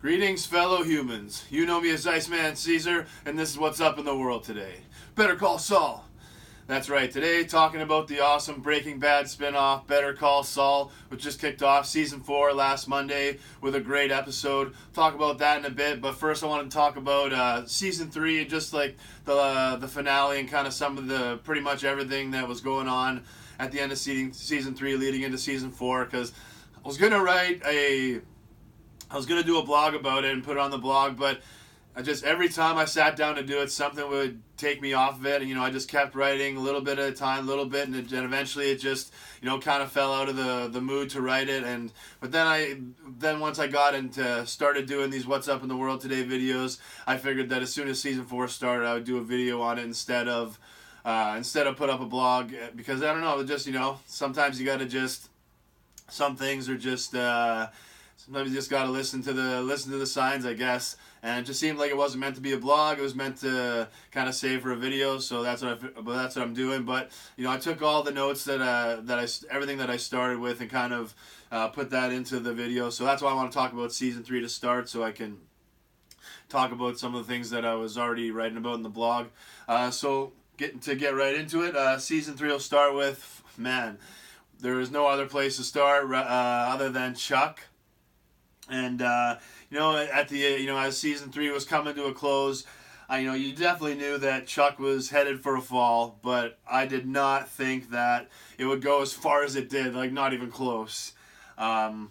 Greetings, fellow humans. You know me as Iceman Caesar, and this is what's up in the world today. Better Call Saul. That's right, today talking about the awesome Breaking Bad spinoff, Better Call Saul, which just kicked off Season 4 last Monday with a great episode. Talk about that in a bit, but first I want to talk about Season 3, just like the finale and kind of some of the, pretty much everything that was going on at the end of Season 3 leading into Season 4, because I was going to do a blog about it and put it on the blog, but every time I sat down to do it, something would take me off of it, and I just kept writing a little bit at a time, a little bit, and eventually it just kind of fell out of the mood to write it. But then once I got into started doing these What's Up in the World Today videos, I figured that as soon as Season 4 started, I would do a video on it instead of put up a blog, because I don't know, just sometimes you got to just, some things are just. Sometimes you just gotta listen to the signs, I guess. And it just seemed like it wasn't meant to be a blog. It was meant to kind of save for a video. So that's what I'm doing. But I took all the notes everything that I started with and kind of put that into the video. So that's why I want to talk about Season 3 to start, so I can talk about some of the things that I was already writing about in the blog. So get right into it. Season 3 will start with, man, there is no other place to start other than Chuck. And at the as Season 3 was coming to a close, you definitely knew that Chuck was headed for a fall, but I did not think that it would go as far as it did, like not even close. There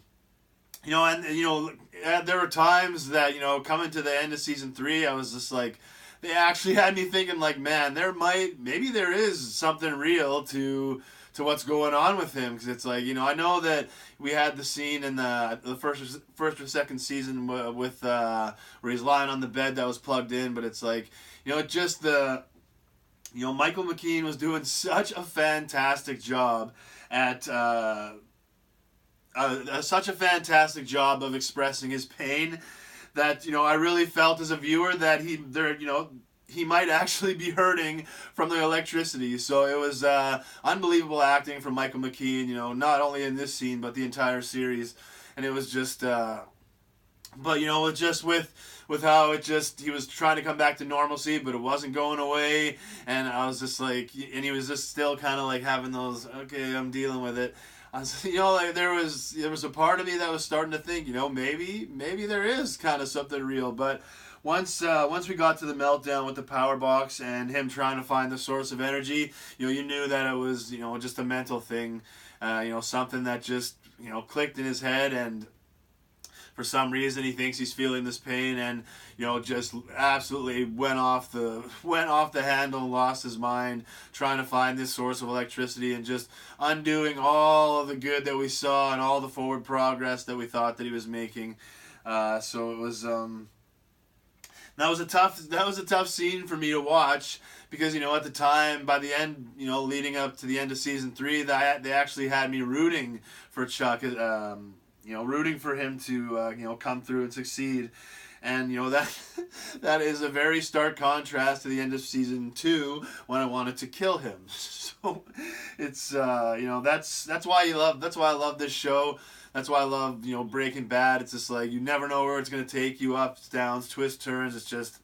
were times that coming to the end of Season 3, I was just like, they actually had me thinking like, man, maybe there is something real to what's going on with him, because it's like, I know that we had the scene in the first or second season with where he's lying on the bed that was plugged in, but it's like, just Michael McKean was doing such a fantastic job at such a fantastic job of expressing his pain that I really felt as a viewer that he might actually be hurting from the electricity. So it was unbelievable acting from Michael McKean, not only in this scene, but the entire series. And it was just, just with how he was trying to come back to normalcy, but it wasn't going away. And I was just like, and he was just still kind of like having those, okay, I'm dealing with it. I was, like there was a part of me that was starting to think, maybe there is kind of something real. But once we got to the meltdown with the power box and him trying to find the source of energy, you knew that it was, just a mental thing, something that just, clicked in his head, and for some reason he thinks he's feeling this pain, and just absolutely went off the handle and lost his mind trying to find this source of electricity, and just undoing all of the good that we saw and all the forward progress that we thought that he was making. So it was that was a tough scene for me to watch, because at the time, by the end, leading up to the end of Season 3, they actually had me rooting for Chuck, rooting for him to come through and succeed. And that is a very stark contrast to the end of Season 2, when I wanted to kill him. So it's that's why I love this show. That's why I love Breaking Bad. It's just like, you never know where it's going to take you, ups, downs, twists, turns. It's just,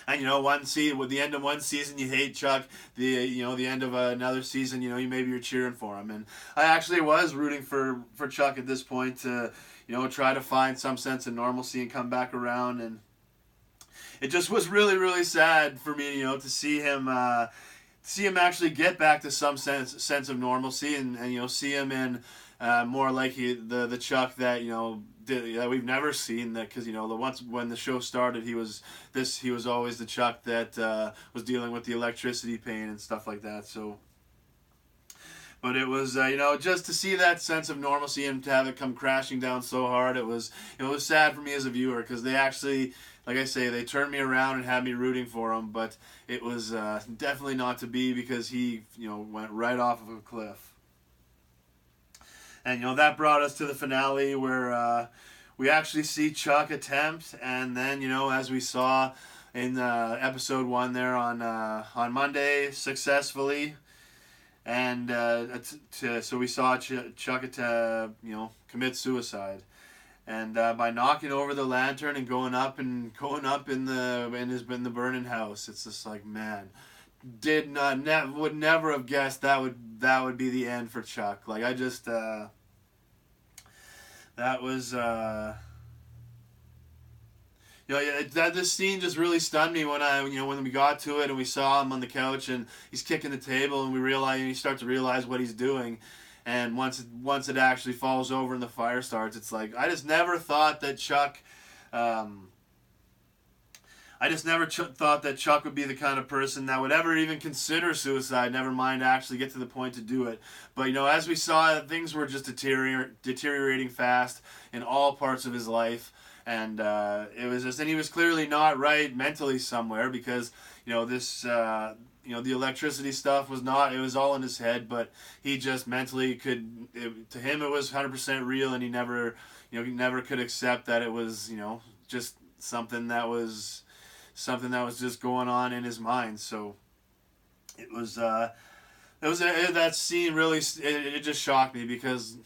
and with the end of one season you hate Chuck, the end of another season, maybe you're cheering for him. And I actually was rooting for Chuck at this point to try to find some sense of normalcy and come back around. And it just was really, really sad for me to see him actually get back to some sense of normalcy, and see him in more like the Chuck that that we've never seen, that, because once when the show started, he was always the Chuck that was dealing with the electricity pain and stuff like that. So, but it was just to see that sense of normalcy and to have it come crashing down so hard, it was sad for me as a viewer, because they actually, like I say, they turned me around and had me rooting for him, but it was definitely not to be, because he went right off of a cliff. And that brought us to the finale, where we actually see Chuck attempt, and then as we saw in episode 1 there on Monday, successfully, and so we saw Chuck commit suicide. and by knocking over the lantern and going up in the burning house. It's just like, man, would never have guessed that would be the end for Chuck. Like, I just that was that this scene just really stunned me when we got to it and we saw him on the couch and he's kicking the table and you start to realize what he's doing, and once it actually falls over and the fire starts, it's like, I just never thought that Chuck thought that Chuck would be the kind of person that would ever even consider suicide, never mind actually get to the point to do it. But, as we saw, things were just deteriorating fast in all parts of his life. And and he was clearly not right mentally somewhere, because, the electricity stuff was it was all in his head, but he just mentally to him it was 100% real, and he never could accept that it was, just something that was just going on in his mind. So that scene really, it just shocked me, because,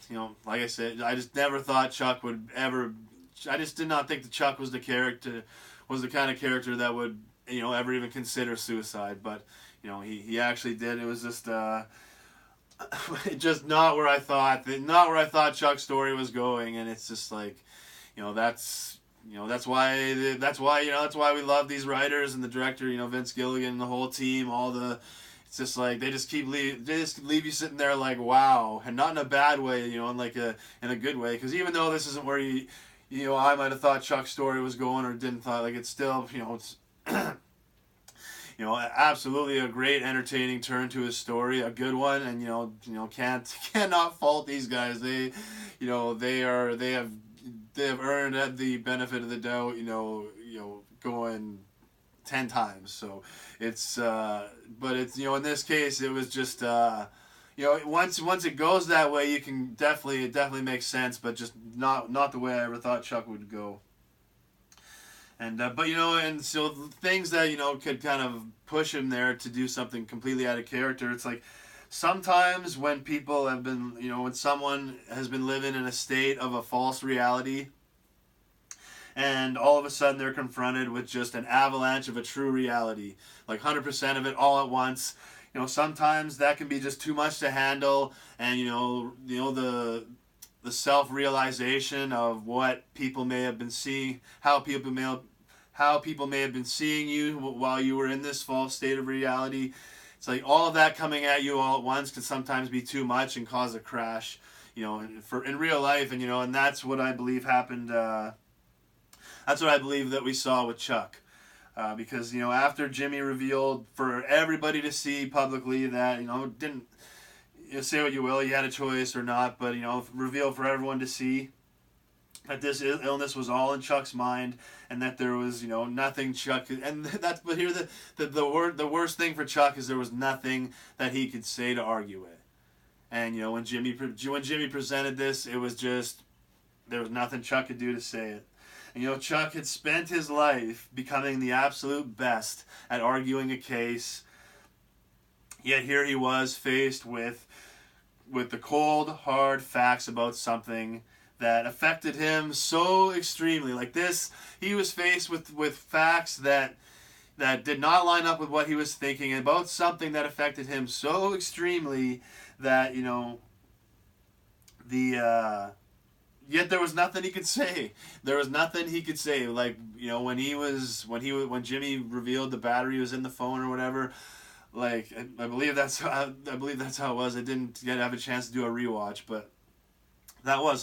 like I said, I just never thought Chuck would ever. I just did not think that Chuck was the kind of character that would, ever even consider suicide. But, he actually did. It was just just not where I thought Chuck's story was going. And it's just like, that's why we love these writers and the director, Vince Gilligan and the whole team, it's just like they just leave you sitting there like, wow, and not in a bad way, in a good way, because even though this isn't where I might have thought Chuck's story was going, or didn't thought, like, it's still, it's absolutely a great entertaining turn to his story, a good one, and cannot fault these guys. They have earned the benefit of the doubt, going 10 times. So it's but it's, in this case it was just once it goes that way, you can it definitely makes sense, but just not the way I ever thought Chuck would go. And and so things that could kind of push him there to do something completely out of character. It's like, sometimes when people have been, when someone has been living in a state of a false reality, and all of a sudden they're confronted with just an avalanche of a true reality, like 100% of it all at once. Sometimes that can be just too much to handle, and the self-realization of what people may have been seeing, how people may have been seeing you while you were in this false state of reality. It's like all of that coming at you all at once can sometimes be too much and cause a crash, in real life, and that's what I believe happened. That's what I believe that we saw with Chuck. Because, after Jimmy revealed for everybody to see publicly that, didn't, say what you will, you had a choice or not, but, revealed for everyone to see that this illness was all in Chuck's mind, and that there was, nothing Chuck could, and but here the worst thing for Chuck is there was nothing that he could say to argue it. And, when Jimmy presented this, it was just, there was nothing Chuck could do to say it. And, Chuck had spent his life becoming the absolute best at arguing a case, yet here he was faced with the cold, hard facts about something that affected him so extremely. Like this, he was faced with facts that did not line up with what he was thinking about something that affected him so extremely that, yet there was nothing he could say. There was nothing he could say. Like, when Jimmy revealed the battery was in the phone or whatever, like, I believe that's how it was. I didn't have a chance to do a rewatch, but I'm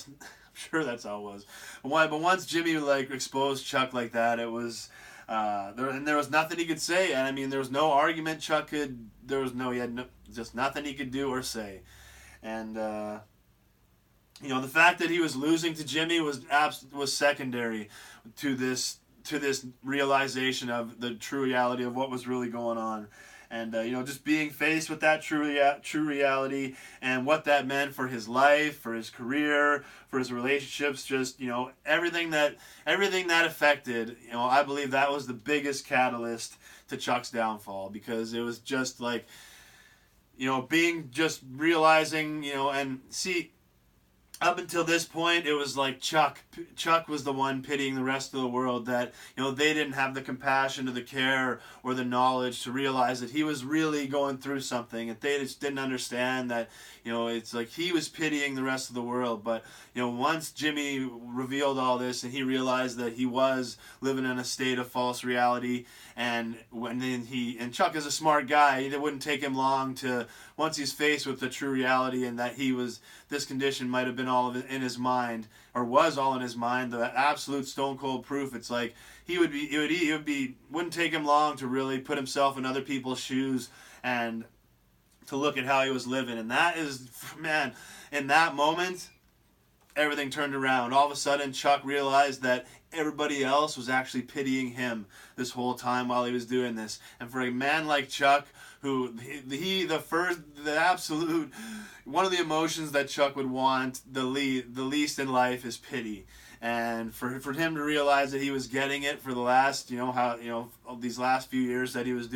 sure that's how it was. But once Jimmy exposed Chuck like that, it was there was nothing he could say. And I mean, there was no argument he had just nothing he could do or say. And the fact that he was losing to Jimmy was secondary to this realization of the true reality of what was really going on. And just being faced with that true reality and what that meant for his life, for his career, for his relationships, just everything that affected. I believe that was the biggest catalyst to Chuck's downfall, because it was just like, realizing, and see, up until this point, it was like Chuck was the one pitying the rest of the world, that they didn't have the compassion or the care or the knowledge to realize that he was really going through something, and they just didn't understand that it's like he was pitying the rest of the world. But once Jimmy revealed all this and he realized that he was living in a state of false reality, and Chuck is a smart guy, it wouldn't take him long to, once he's faced with the true reality and that this condition might have been all in his mind, or was all in his mind, the absolute stone cold proof. It's like wouldn't take him long to really put himself in other people's shoes and to look at how he was living. And that is, man, in that moment, everything turned around. All of a sudden, Chuck realized that everybody else was actually pitying him this whole time while he was doing this. And for a man like Chuck, who the absolute, one of the emotions that Chuck would want the least in life is pity. And for him to realize that he was getting it for the last, these last few years that he was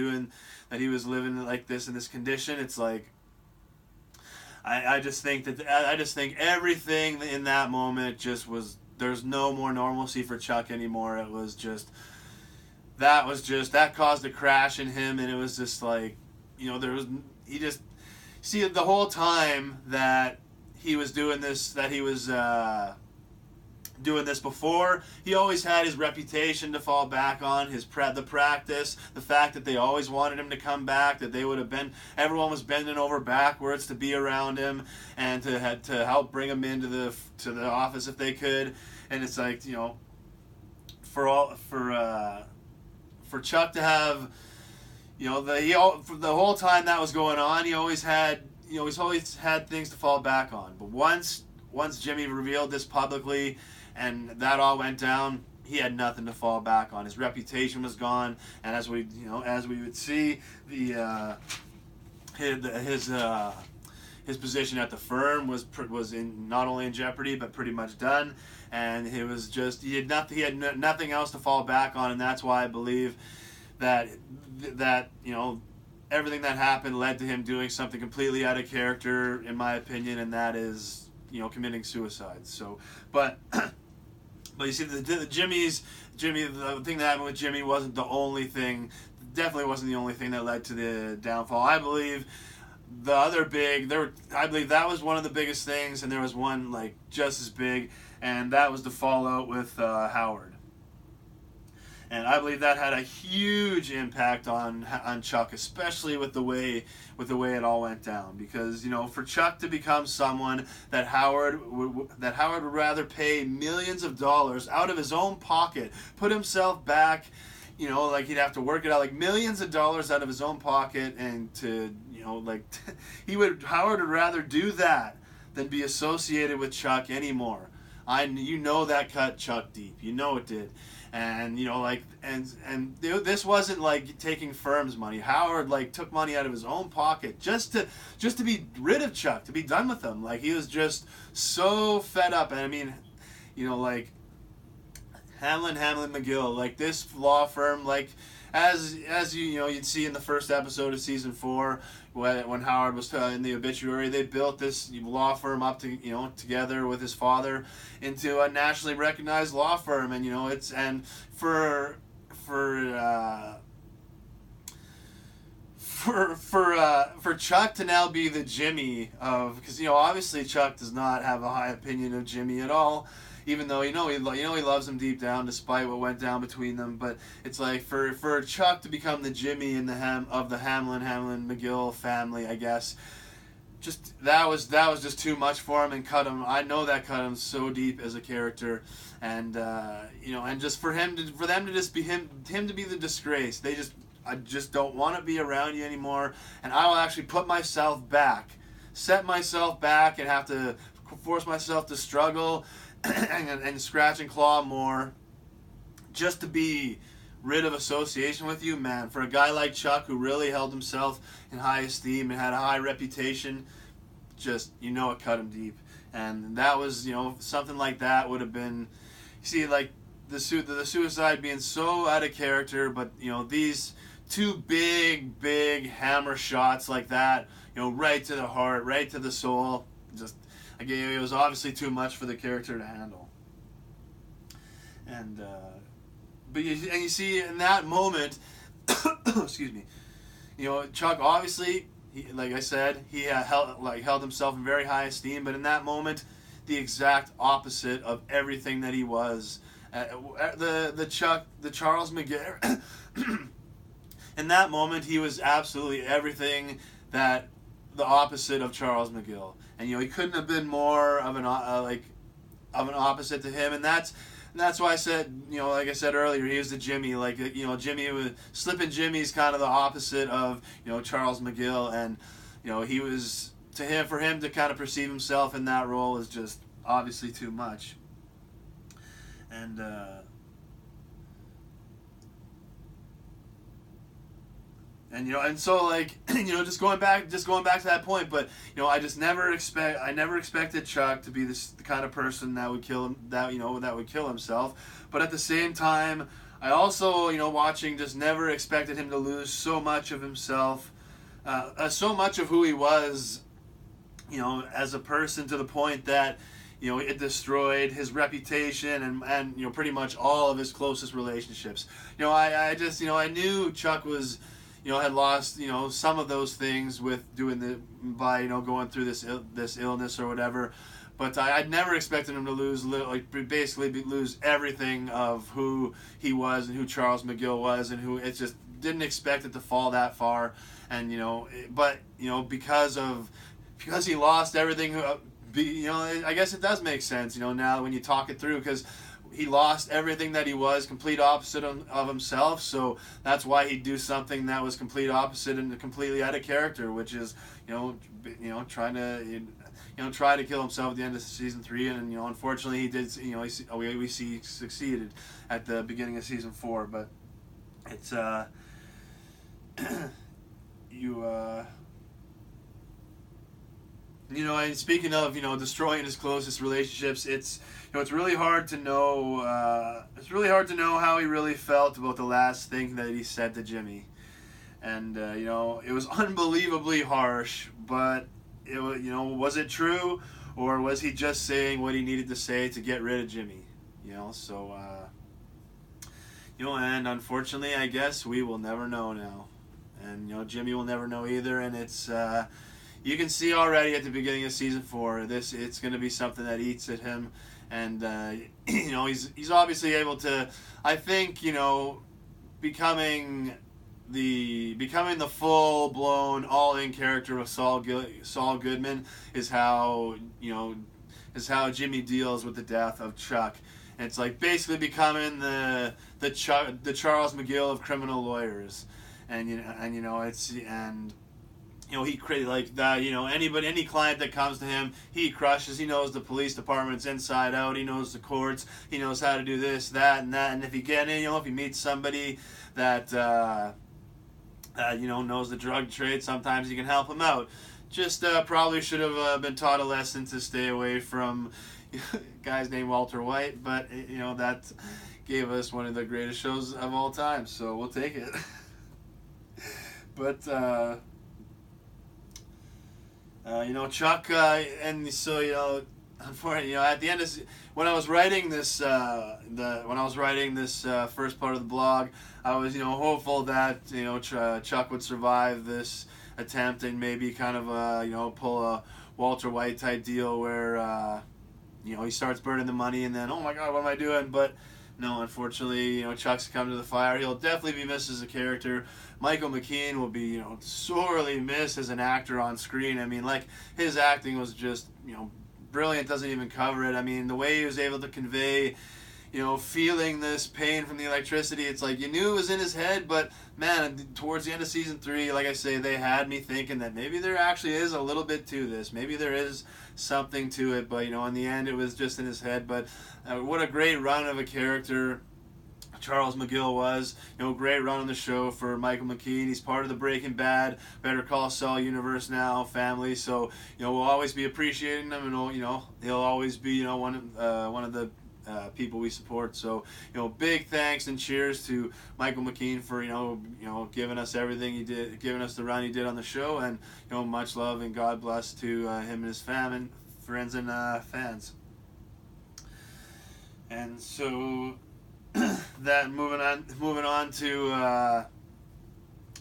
living like this in this condition, it's like, I just think everything in that moment just was, there's no more normalcy for Chuck anymore. It was just, that caused a crash in him, and it was just like, the whole time that he was doing this, doing this before, he always had his reputation to fall back on, the practice, the fact that they always wanted him to come back, that everyone was bending over backwards to be around him and to help bring him into the office if they could. And it's like, for Chuck to have, the whole time that was going on, he always had things to fall back on. But once Jimmy revealed this publicly, and that all went down, he had nothing to fall back on. His reputation was gone, and as we would see, his position at the firm was not only in jeopardy but pretty much done. And he had nothing else to fall back on, and that's why I believe that everything that happened led to him doing something completely out of character, in my opinion, and that is committing suicide. So, but you see, the thing that happened with Jimmy wasn't the only thing. Definitely wasn't the only thing that led to the downfall. I believe I believe that was one of the biggest things, and there was one like just as big, and that was the fallout with Howard. And I believe that had a huge impact on Chuck, especially with the way it all went down. Because for Chuck to become someone that Howard would rather pay millions of dollars out of his own pocket, put himself back, like he'd have to work it out, like millions of dollars out of his own pocket, and to Howard would rather do that than be associated with Chuck anymore. That cut Chuck deep. It did. And this wasn't like taking firm's money. Howard took money out of his own pocket just to be rid of Chuck, to be done with him. Like, he was just so fed up. And I mean, Hamlin McGill, this law firm, as you'd see in the first episode of season 4, when Howard was in the obituary, they built this law firm up together with his father into a nationally recognized law firm. And for Chuck to now be the Jimmy of, because obviously Chuck does not have a high opinion of Jimmy at all, even though he loves him deep down despite what went down between them. But it's like for Chuck to become the Jimmy in the Hamlin McGill family, I guess, that was just too much for him, and cut him. I know that cut him so deep as a character, and and just for them to just be him to be the disgrace. I just don't want to be around you anymore, and I will actually set myself back, and have to force myself to struggle and scratch and claw more just to be rid of association with you, man. For a guy like Chuck, who really held himself in high esteem and had a high reputation, it cut him deep. And that was, something like that would have been, the suicide being so out of character, but these two big hammer shots like that, right to the heart, right to the soul, again, it was obviously too much for the character to handle. And but you see in that moment, excuse me, Chuck obviously, like I said, he held himself in very high esteem, but in that moment, the exact opposite of everything that he was. The Charles McGill. In that moment, he was absolutely everything that the opposite of Charles McGill, and he couldn't have been more of an of an opposite to him, and that's why I said, like I said earlier, he was the Jimmy. Like, Jimmy was Slippin' Jimmy's kind of the opposite of Charles McGill, and he was for him to kind of perceive himself in that role is just obviously too much. And and so like just going back to that point, but I never expected Chuck to be the kind of person that would kill him, that would kill himself. But at the same time, I also watching, just never expected him to lose so much of himself, so much of who he was, as a person, to the point that it destroyed his reputation and pretty much all of his closest relationships. I knew Chuck was had lost some of those things with by going through this illness or whatever, but I'd never expected him to basically lose everything of who he was and who Charles McGill was, and who it just didn't expect it to fall that far. And but because he lost everything, I guess it does make sense now when you talk it through, because he lost everything that he was, complete opposite of himself. So that's why he'd do something that was complete opposite and completely out of character, which is trying to try to kill himself at the end of season 3. And unfortunately he did. We see succeeded at the beginning of season 4. But it's and speaking of destroying his closest relationships, it's really hard to know. It's really hard to know how he really felt about the last thing that he said to Jimmy, and it was unbelievably harsh. But was it true, or was he just saying what he needed to say to get rid of Jimmy? So and unfortunately, I guess we will never know now, and Jimmy will never know either. And it's you can see already at the beginning of season 4, it's going to be something that eats at him. And he's obviously able to, I think, becoming the full blown all in character of Saul Goodman is how Jimmy deals with the death of Chuck. And it's like basically becoming the Charles McGill of criminal lawyers. And he created like that. Any client that comes to him, he crushes. He knows the police department's inside out. He knows the courts. He knows how to do this, that, and that. And if if he meets somebody that knows the drug trade, sometimes he can help him out. Just probably should have been taught a lesson to stay away from guys named Walter White. But that gave us one of the greatest shows of all time. So we'll take it. But. Chuck, and so unfortunately, at the end of when I was writing this, first part of the blog, I was hopeful that Chuck would survive this attempt and maybe kind of pull a Walter White type deal where he starts burning the money and then, oh my God, what am I doing? But no, unfortunately, Chuck's come to the fire. He'll definitely be missed as a character. Michael McKean will be, sorely missed as an actor on screen. I mean, like, his acting was just, brilliant. Doesn't even cover it. I mean, the way he was able to convey, feeling this pain from the electricity, it's like you knew it was in his head, but man, towards the end of season 3, like I say, they had me thinking that maybe there actually is a little bit to this. Maybe there is something to it, but in the end, it was just in his head. But what a great run of a character Charles McGill was. Great run on the show for Michael McKean. He's part of the Breaking Bad, Better Call Saul universe now, family. So we'll always be appreciating him, and he'll always be one of the people we support. So big thanks and cheers to Michael McKean for giving us everything he did, giving us the run he did on the show, and much love and God bless to him and his friends and fans. And so that moving on to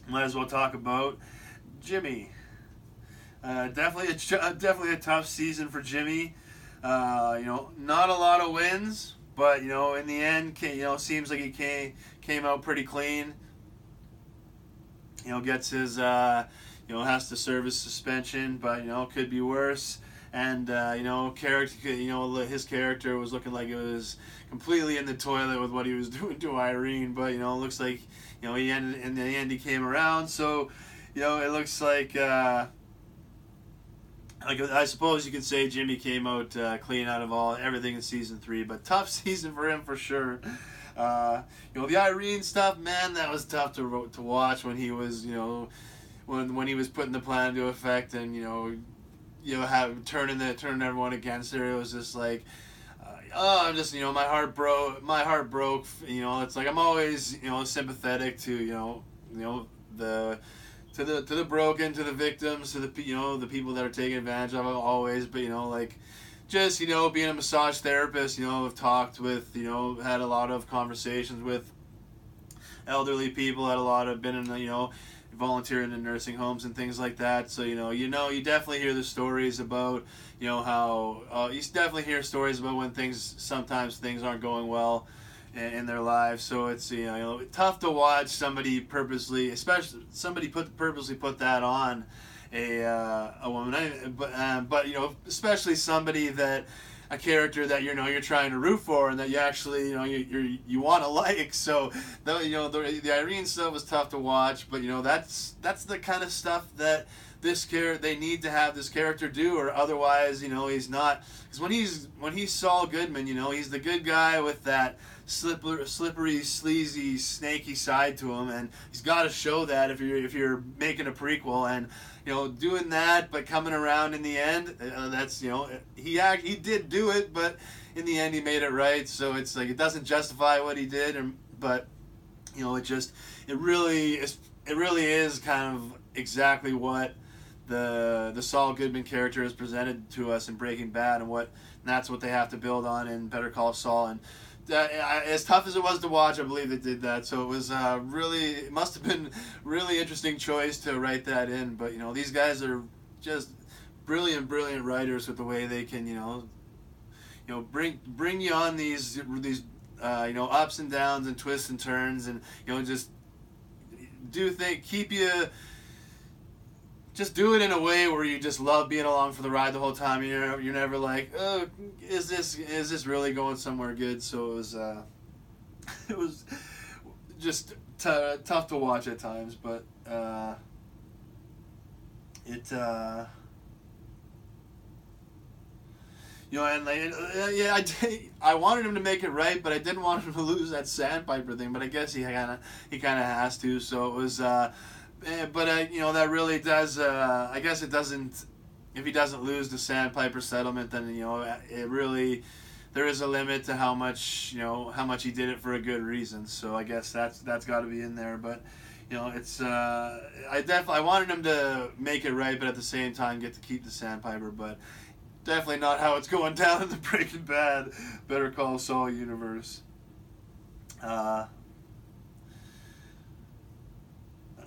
might as well talk about Jimmy. Definitely a tough season for Jimmy. Not a lot of wins, but in the end, seems like he came out pretty clean. Gets his has to serve his suspension, but could be worse. And his character was looking like it was completely in the toilet with what he was doing to Irene. But looks like he ended in the end he came around. So it looks like I suppose you could say Jimmy came out clean out of everything in season 3. But tough season for him for sure. The Irene stuff, man, that was tough to watch when he was when he was putting the plan into effect and turning everyone against her. It was just like, I'm just my heart broke. It's like I'm always sympathetic to the to the broken, to the victims, to the the people that are taken advantage of always. But just being a massage therapist, I've talked with had a lot of conversations with elderly people, been in volunteering in nursing homes and things like that. So you definitely hear the stories about how you definitely hear stories about when sometimes things aren't going well in their lives. So it's tough to watch somebody purposely put that on a woman, but especially somebody a character that you're trying to root for and that you actually you want to like. So the Irene stuff was tough to watch, but that's the kind of stuff that they need to have this character do, or otherwise he's not. Because when he's Saul Goodman, he's the good guy with that slippery, sleazy, snaky side to him, and he's got to show that if you're making a prequel. And doing that, but coming around in the end, that's he did do it, but in the end he made it right. So it's like it doesn't justify what he did, but it really is kind of exactly what the Saul Goodman character is presented to us in Breaking Bad, and that's what they have to build on in Better Call Saul. And as tough as it was to watch, I believe they did that. So it was it must have been really interesting choice to write that in. But these guys are just brilliant writers with the way they can bring you on these ups and downs and twists and turns, and just keep you. Just do it in a way where you just love being along for the ride the whole time. You're never like, oh, is this really going somewhere good? So it was just tough to watch at times, but I wanted him to make it right, but I didn't want him to lose that Sandpiper thing. But I guess he kind of has to. So it was. But that really does. I guess it doesn't. If he doesn't lose the Sandpiper settlement, then it really there is a limit to how much he did it for a good reason. So I guess that's got to be in there. But it's I wanted him to make it right, but at the same time get to keep the Sandpiper. But definitely not how it's going down in the Breaking Bad, Better Call Saul universe.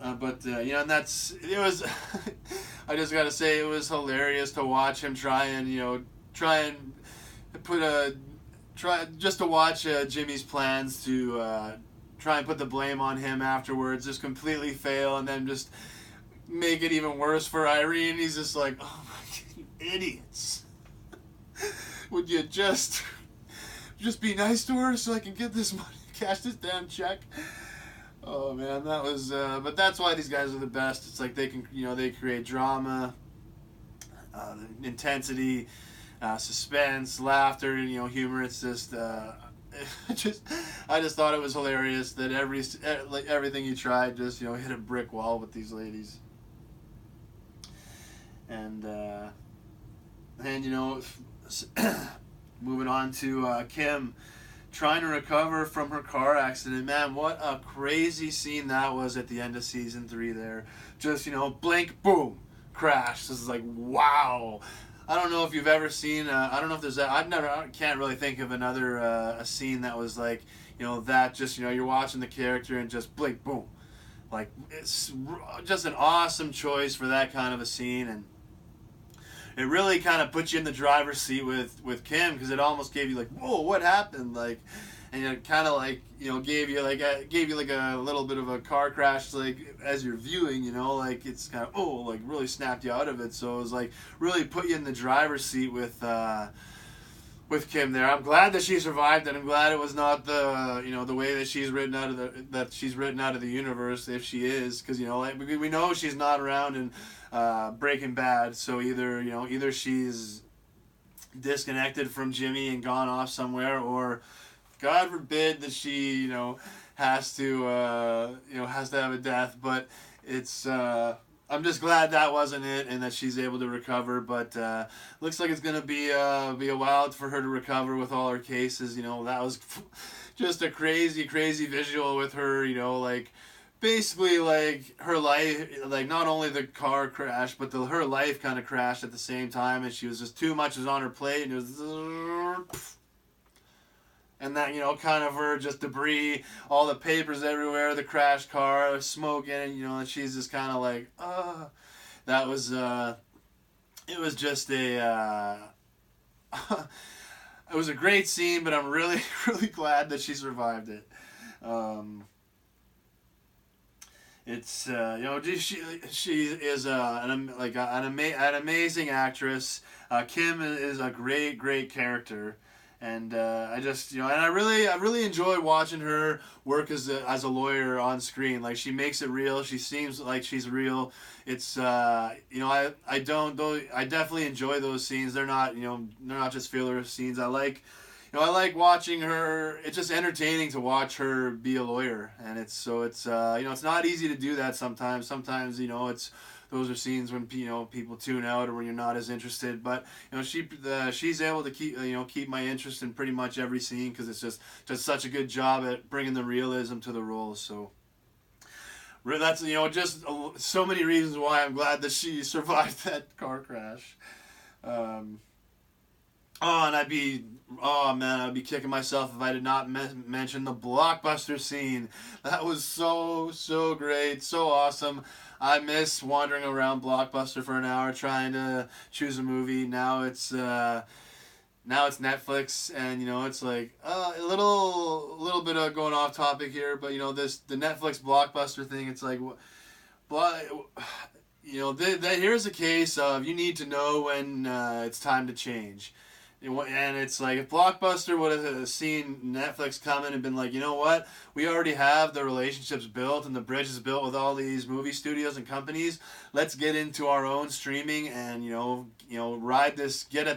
And it was. I just gotta say, it was hilarious to watch him try and just to watch Jimmy's plans to try and put the blame on him afterwards, just completely fail, and then just make it even worse for Irene. He's just like, oh my God, you idiots! Would you just be nice to her so I can get this money, cash this damn check? Oh man, that was. But that's why these guys are the best. It's like they can, they create drama, intensity, suspense, laughter, humor. It's just, I just thought it was hilarious that everything he tried just, hit a brick wall with these ladies. And moving on to Kim. Trying to recover from her car accident. Man, what a crazy scene that was at the end of season 3 there. Just, blink, boom, crash. This is like, wow. I don't know if you've ever seen. I don't know if there's. I can't really think of another a scene that was like, that just you're watching the character and just blink, boom, like it's just an awesome choice for that kind of a scene, and it really kind of put you in the driver's seat with Kim, because it almost gave you like, whoa, what happened, like, and it kind of like gave you like a little bit of a car crash, like as you're viewing, like it's kind of like really snapped you out of it. So it was like really put you in the driver's seat with Kim there. I'm glad that she survived, and I'm glad it was not the way that she's written out of the universe, if she is, because like we know she's not around in Breaking Bad. So either she's disconnected from Jimmy and gone off somewhere, or God forbid that she has to have a death. But it's I'm just glad that wasn't it, and that she's able to recover. But looks like it's gonna be a while for her to recover with all her cases. That was just a crazy visual with her. Like basically like her life, like not only the car crash, but her life kind of crashed at the same time, and she was just too much was on her plate, and it was. And that, kind of her just debris, all the papers everywhere, the crashed car, smoke in it, and she's just kind of like, that was, it was just a, it was a great scene, but I'm really, really glad that she survived it. It's, she is an amazing actress. Kim is a great character. And I just, and I really enjoy watching her work as a lawyer on screen. Like, she makes it real. She seems like she's real. It's, I definitely enjoy those scenes. They're not just filler scenes. I like watching her. It's just entertaining to watch her be a lawyer, and it's not easy to do that sometimes. Sometimes, those are scenes when people tune out, or when you're not as interested. But she's able to keep my interest in pretty much every scene, because it's just such a good job at bringing the realism to the roles. So that's just so many reasons why I'm glad that she survived that car crash. And I'd be kicking myself if I did not mention the Blockbuster scene. That was so great, so awesome. I miss wandering around Blockbuster for an hour trying to choose a movie. Now it's Netflix, and it's like a little bit of going off topic here, but the Netflix Blockbuster thing. It's like, here's a case of, you need to know when it's time to change. And it's like, if Blockbuster would have seen Netflix coming and been like, you know what, we already have the relationships built and the bridges built with all these movie studios and companies. Let's get into our own streaming and ride this wave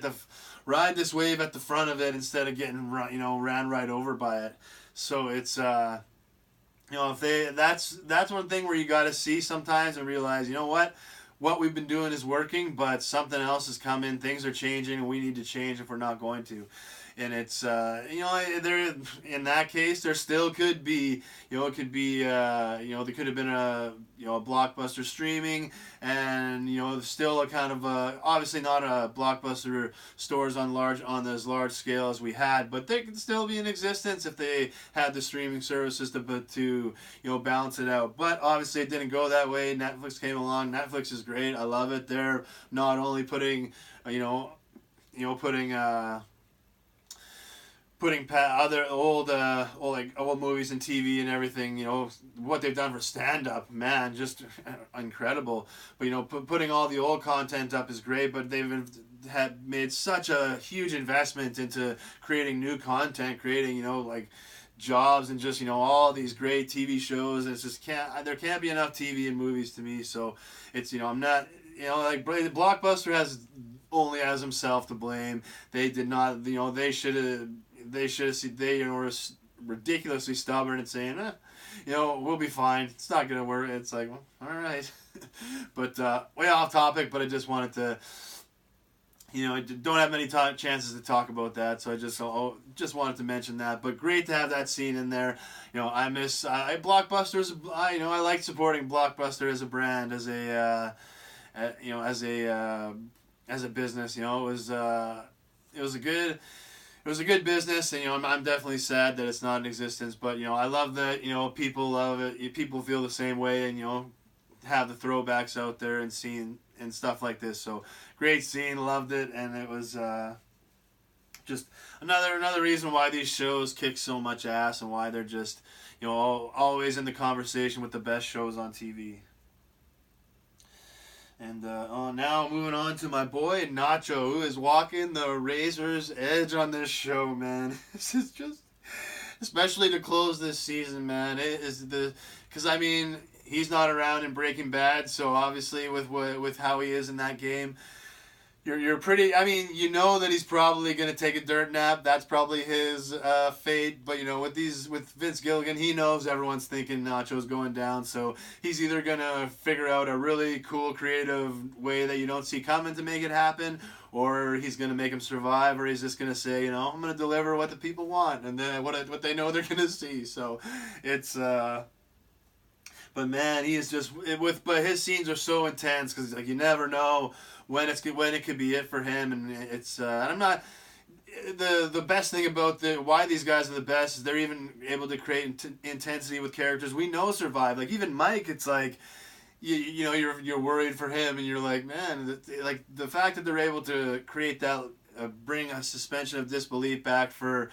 at the front of it, instead of getting ran right over by it. So it's if that's one thing where you got to see sometimes and realize, what we've been doing is working, but something else has come in. Things are changing, and we need to change if we're not going to. And it's there in that case, there still could be there could have been a Blockbuster streaming, and still a kind of obviously not a Blockbuster stores on as large scale as we had, but they could still be in existence if they had the streaming services to balance it out. But obviously it didn't go that way. Netflix came along. Netflix is great. I love it. They're not only putting other old movies and TV and everything, what they've done for stand-up, man, just incredible. But putting all the old content up is great, but they've had made such a huge investment into creating new content, creating jobs, and just all these great TV shows. And it's just there can't be enough TV and movies to me. So it's I'm not Blockbuster only has himself to blame. They did not, they were ridiculously stubborn and saying, we'll be fine. It's not going to work. It's like, well, all right. But way off topic, but I just wanted to, I don't have many chances to talk about that, so I just wanted to mention that. But great to have that scene in there. I miss Blockbuster's. I like supporting Blockbuster as a brand, as a as a business. You know, it was a good. It was a good business, and I'm definitely sad that it's not in existence. But I love that people love it. People feel the same way, and have the throwbacks out there and seeing and stuff like this. So great scene, loved it, and it was just another reason why these shows kick so much ass and why they're just always in the conversation with the best shows on TV. And now moving on to my boy Nacho, who is walking the razor's edge on this show, man. This is just, especially to close this season, man. It is because I mean he's not around in Breaking Bad, so obviously with how he is in that game, you're pretty. I mean, that he's probably gonna take a dirt nap. That's probably his fate. But with Vince Gilligan, he knows everyone's thinking Nacho's going down. So he's either gonna figure out a really cool, creative way that you don't see coming to make it happen, or he's gonna make him survive, or he's just gonna say, I'm gonna deliver what the people want, and then what they know they're gonna see. So it's. But man, he is just but his scenes are so intense because you never know when it could be it for him, and it's and I'm not the best thing about why these guys are the best is they're even able to create intensity with characters we know survive. Like even Mike, it's like you're worried for him, and you're like, man, like the fact that they're able to create that. Bring a suspension of disbelief back for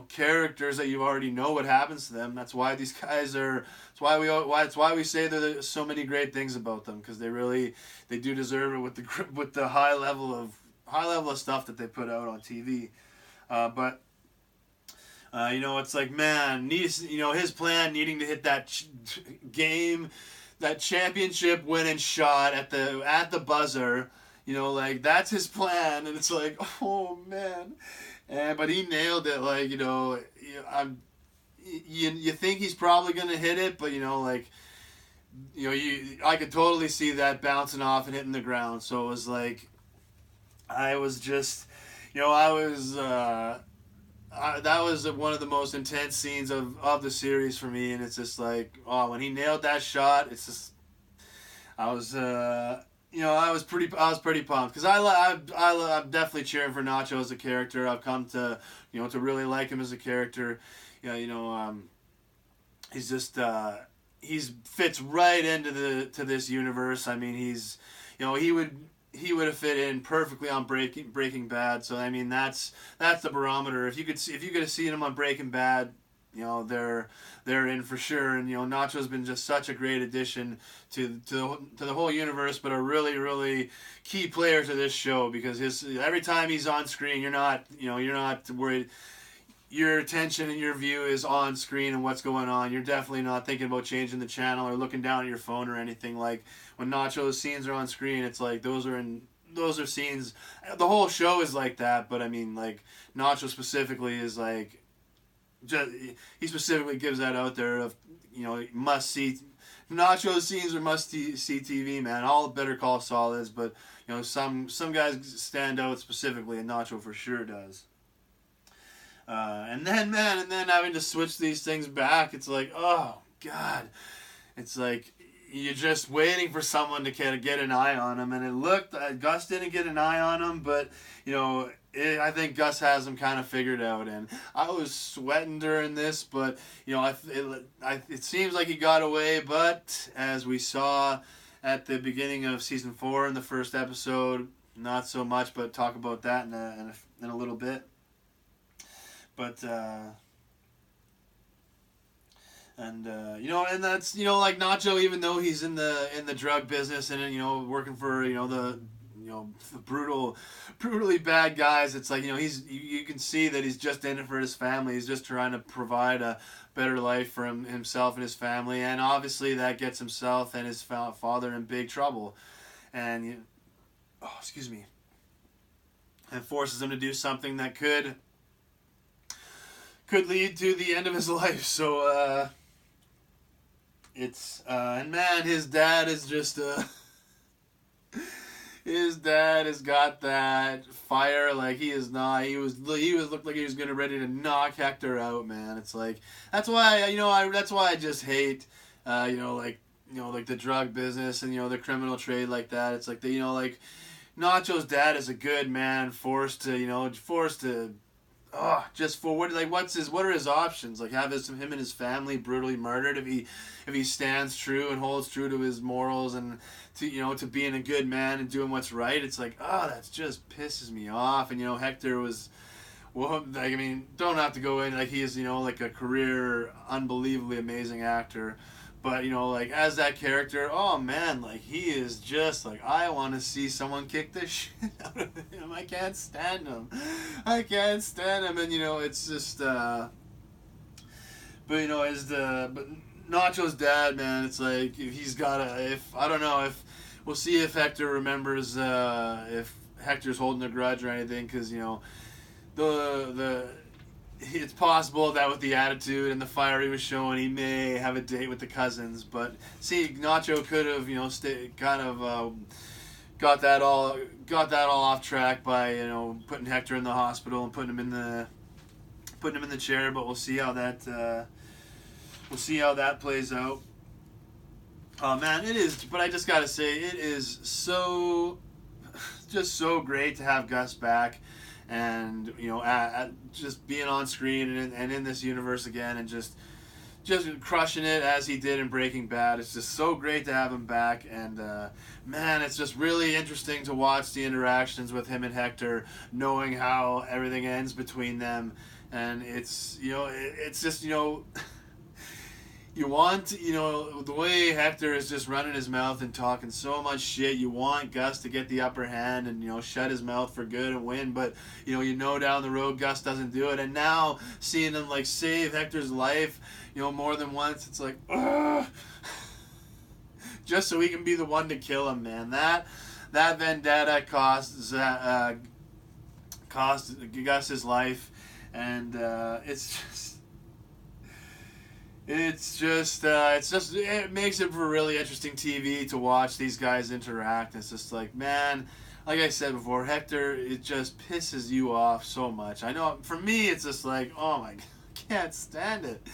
characters that you already know what happens to them. That's why these guys are. That's why we say there's so many great things about them, because they do deserve it with the high level of stuff that they put out on TV. But it's like, man, his plan needing to hit that game, that championship winning shot at the buzzer. That's his plan, and it's like, oh man, but he nailed it. Like, you think he's probably gonna hit it, but I could totally see that bouncing off and hitting the ground. So it was like, I was just, that was one of the most intense scenes of the series for me, and it's just like, oh, when he nailed that shot, it's just, I was pretty pumped because I'm definitely cheering for Nacho as a character. I've come to to really like him as a character. He's just he's fits right into this universe. I mean, he's he would have fit in perfectly on Breaking Bad. So I mean, that's the barometer. If you could have seen him on Breaking Bad, they're in for sure. And Nacho's been just such a great addition to the whole universe, but a really, really key player to this show, because every time he's on screen, you're not worried. Your attention and your view is on screen and what's going on. You're definitely not thinking about changing the channel or looking down at your phone or anything. Like when Nacho's scenes are on screen, it's like those are scenes. The whole show is like that, but I mean, like Nacho specifically is like. He specifically gives that out there of must see. Nacho's scenes are must see TV, man. All Better Call Saul is, but some guys stand out specifically, and Nacho for sure does. And then having to switch these things back, it's like, oh god, it's like you're just waiting for someone to kind of get an eye on him, and it looked Gus didn't get an eye on him, but I think Gus has him kind of figured out, and I was sweating during this, but it seems like he got away. But as we saw at the beginning of season 4 in the first episode, not so much. But talk about that in a little bit. But and that's like Nacho, even though he's in the drug business and working for the brutally bad guys, it's like you can see that he's just in it for his family. He's just trying to provide a better life for himself and his family, and obviously that gets himself and his father in big trouble, and and forces him to do something that could lead to the end of his life. So it's and man, his dad is just his dad has got that fire. Like he is not. He was looked like he was ready to knock Hector out, man. It's like that's why that's why I just hate like the drug business and the criminal trade like that. It's like like Nacho's dad is a good man, forced to just for what are his options? Like have him and his family brutally murdered if he stands true and holds true to his morals and to being a good man and doing what's right. It's like, that just pisses me off. And Hector was, well, like, I mean, don't have to go in like he is like a career unbelievably amazing actor. But like as that character, oh man, like he is just like, I want to see someone kick the shit out of him. I can't stand him. I can't stand him, and it's just. But but Nacho's dad, man, it's like if I don't know if we'll see if Hector remembers if Hector's holding a grudge or anything, because the it's possible that with the attitude and the fire he was showing, he may have a date with the cousins. But see, Nacho could have, got that all off track by putting Hector in the hospital and putting him in the chair. But we'll see how that plays out. Oh man, it is. But I just gotta say, it is just so great to have Gus back. And at just being on screen and in this universe again, and just crushing it as he did in Breaking Bad. It's just so great to have him back, and man, it's just really interesting to watch the interactions with him and Hector, knowing how everything ends between them, and it's it's just you want, the way Hector is just running his mouth and talking so much shit, you want Gus to get the upper hand and, shut his mouth for good and win, but, down the road Gus doesn't do it. And now seeing him, like, save Hector's life, more than once, it's like, ugh. Just so he can be the one to kill him, man. That vendetta cost Gus his life, and it makes it for really interesting TV to watch these guys interact. It's just like, man, like I said before, Hector, it just pisses you off so much. I know, for me, it's just like, oh my God, I can't stand it.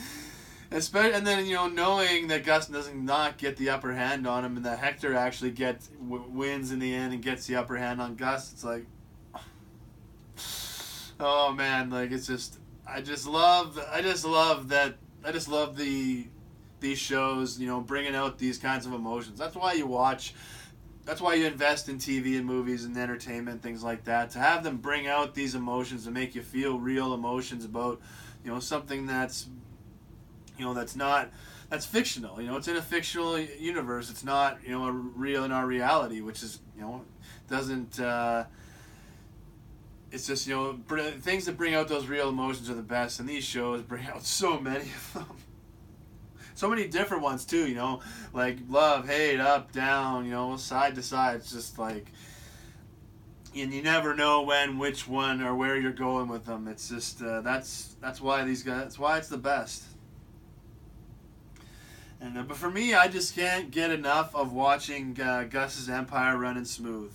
And then, knowing that Gus does not get the upper hand on him, and that Hector actually wins in the end and gets the upper hand on Gus, it's like, oh man, like it's just, I just love these shows, bringing out these kinds of emotions. That's why you watch. That's why you invest in TV and movies and entertainment, things like that, to have them bring out these emotions and make you feel real emotions about, something that's fictional. It's in a fictional universe. It's not, real in our reality, which is, doesn't. It's just, things that bring out those real emotions are the best, and these shows bring out so many of them. So many different ones, too, like love, hate, up, down, side to side. It's just like, and you never know which one, or where you're going with them. It's just, that's why that's why it's the best. And but for me, I just can't get enough of watching Gus's empire running smooth.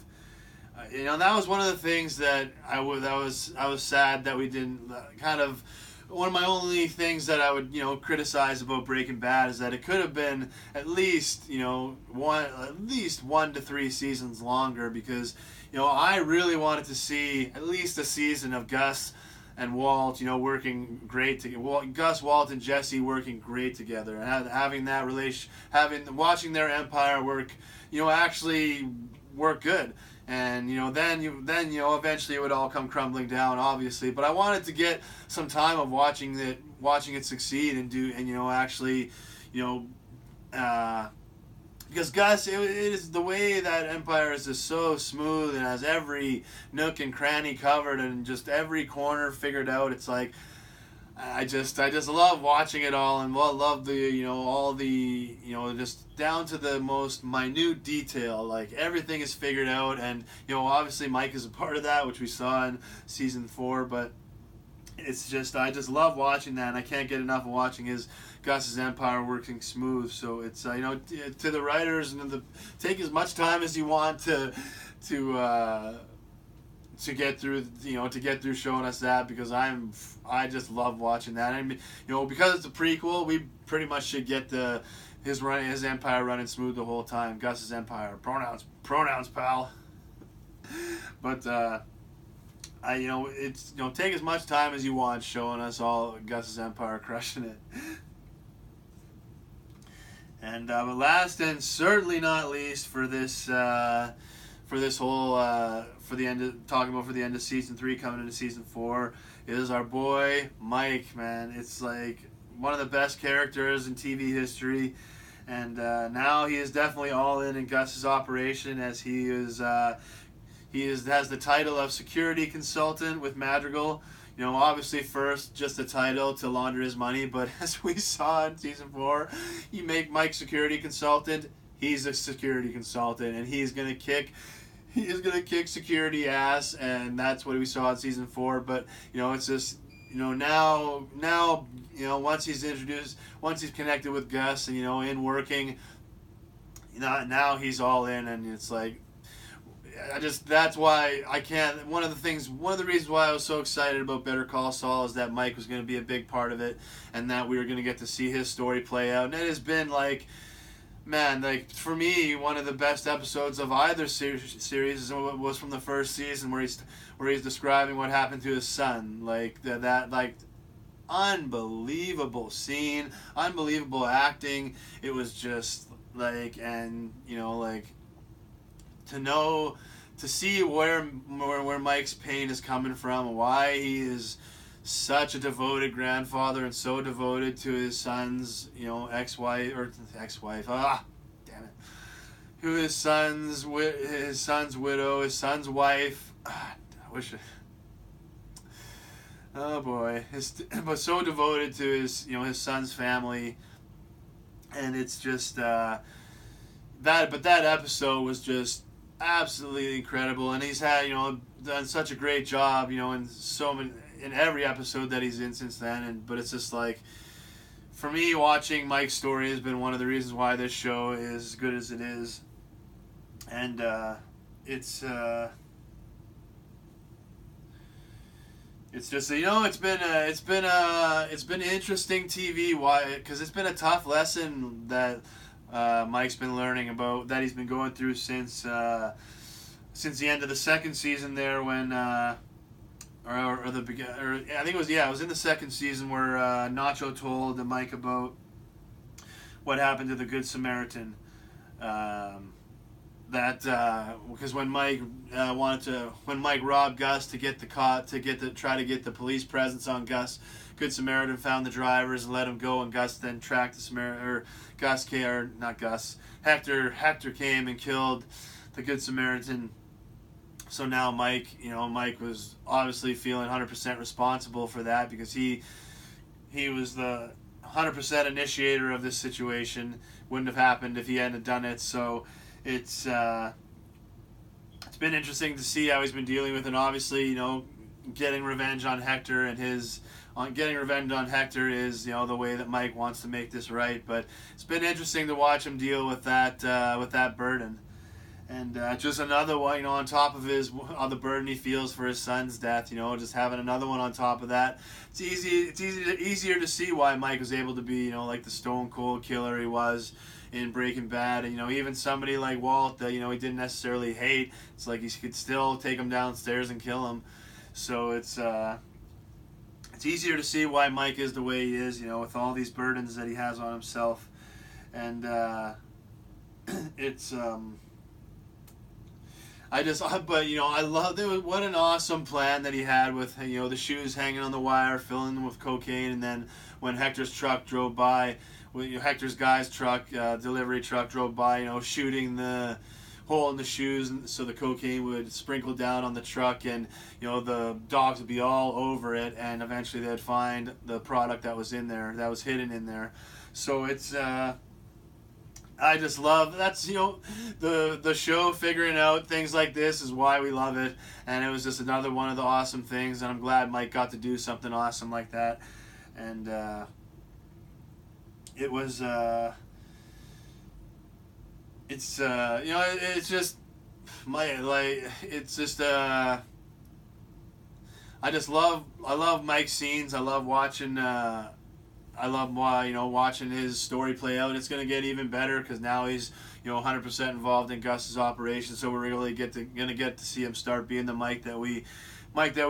That was one of the things that I was sad that we didn't one of my only things that I would criticize about Breaking Bad is that it could have been at least 1 to 3 seasons longer, because I really wanted to see at least a season of Gus and Walt working great together. Gus, Walt, and Jesse working great together, and having that watching their empire work actually work good. And then eventually it would all come crumbling down, obviously. But I wanted to get some time of watching it succeed because Gus, it is the way that empire is just so smooth and has every nook and cranny covered and just every corner figured out. It's like, I just love watching it all, and love the all the just down to the most minute detail. Like everything is figured out, and obviously Mike is a part of that, which we saw in season 4. But it's just, I just love watching that, and I can't get enough of watching Gus's empire working smooth. So it's to the writers, and take as much time as you want to get through showing us that, because I just love watching that. And because it's a prequel, we pretty much should get his empire running smooth the whole time. Gus's empire, pronouns, pal. But it's take as much time as you want showing us all Gus's empire crushing it. And but last and certainly not least for this whole for the end of talking about for the end of season 3 coming into season 4 is our boy Mike. Man, it's like one of the best characters in TV history, and now he is definitely all in Gus's operation as he has the title of security consultant with Madrigal. Obviously first just the title to launder his money, but as we saw in season 4, you make Mike security consultant, he's a security consultant, and he's gonna kick security ass, and that's what we saw in season 4. But it's just now once he's connected with Gus and in working, now he's all in, and it's like. That's why I can't. One of the reasons why I was so excited about Better Call Saul is that Mike was going to be a big part of it, and that we were going to get to see his story play out. And it has been for me, one of the best episodes of either series was from the first season where he's describing what happened to his son. Unbelievable scene, unbelievable acting. It was just to see where Mike's pain is coming from, why he is such a devoted grandfather and so devoted to his son's ex-wife, his son's widow, his son's wife. Oh boy, but so devoted to his son's family, and it's just that episode was just absolutely incredible, and he's had done such a great job in every episode that he's in since then. But it's just for me, watching Mike's story has been one of the reasons why this show is as good as it is, and it's just it's been interesting TV. Why? Because it's been a tough lesson that Mike's been learning about, that he's been going through since the end of the second season there, when I think it was in the second season where Nacho told Mike about what happened to the Good Samaritan. Because when Mike robbed Gus to try to get the police presence on Gus, Good Samaritan found the drivers and let him go, and Gus then tracked the Samaritan. Hector came and killed the Good Samaritan. So now Mike was obviously feeling 100% responsible for that, because he was the 100% initiator of this situation. Wouldn't have happened if he hadn't done it. So it's been interesting to see how he's been dealing with, and obviously getting revenge on Hector is the way that Mike wants to make this right. But it's been interesting to watch him deal with that burden, and just another one on top of the burden he feels for his son's death. Just having another one on top of that. It's easier to see why Mike was able to be the stone cold killer he was in Breaking Bad, and even somebody like Walt that he didn't necessarily hate. It's like he could still take him downstairs and kill him. So it's easier to see why Mike is the way he is, with all these burdens that he has on himself. And I love what an awesome plan that he had with the shoes hanging on the wire, filling them with cocaine, and then when Hector's truck drove by, Hector's guy's truck, delivery truck drove by, shooting the hole in the shoes, and so the cocaine would sprinkle down on the truck, and the dogs would be all over it, and eventually they'd find the product that was in there, that was hidden in there. So it's I just love the show figuring out things like this is why we love it, and it was just another one of the awesome things, and I'm glad Mike got to do something awesome like that. And it was it's it's just I love Mike's scenes. I love watching watching his story play out. It's gonna get even better because now he's 100% involved in Gus's operation. So we're really gonna get to see him start being the Mike that we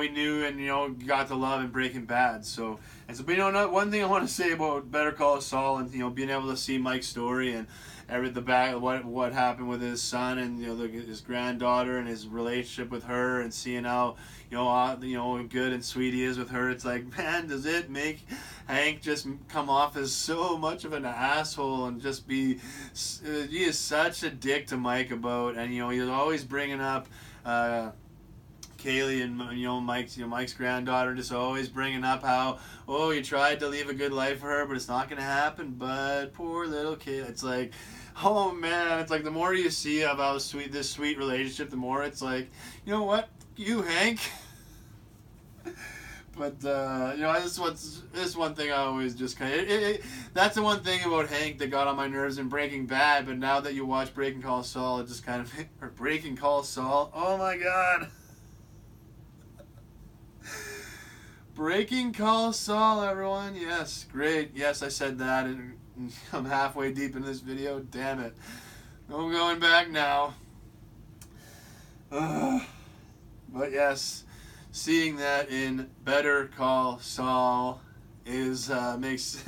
knew and got to love in Breaking Bad. So but one thing I want to say about Better Call Saul and being able to see Mike's story and what happened with his son and his granddaughter and his relationship with her and seeing how good and sweet he is with her. It's like, man, does it make Hank just come off as so much of an asshole and just he is such a dick to Mike about, and he's always bringing up Kaylee and Mike's granddaughter, just always bringing up how you tried to leave a good life for her, but it's not gonna happen. But poor little kid. It's like, oh man, it's like the more you see of how sweet this sweet relationship, the more it's like, you know what, you Hank. But this one thing I always just kind of that's the one thing about Hank that got on my nerves in Breaking Bad. But now that you watch Breaking Call Saul, it just kind of or Breaking Call Saul. Oh my God. Breaking Call Saul, everyone. Yes, great. Yes, I said that, and I'm halfway deep in this video. Damn it. No going back now. But yes, seeing that in Better Call Saul is makes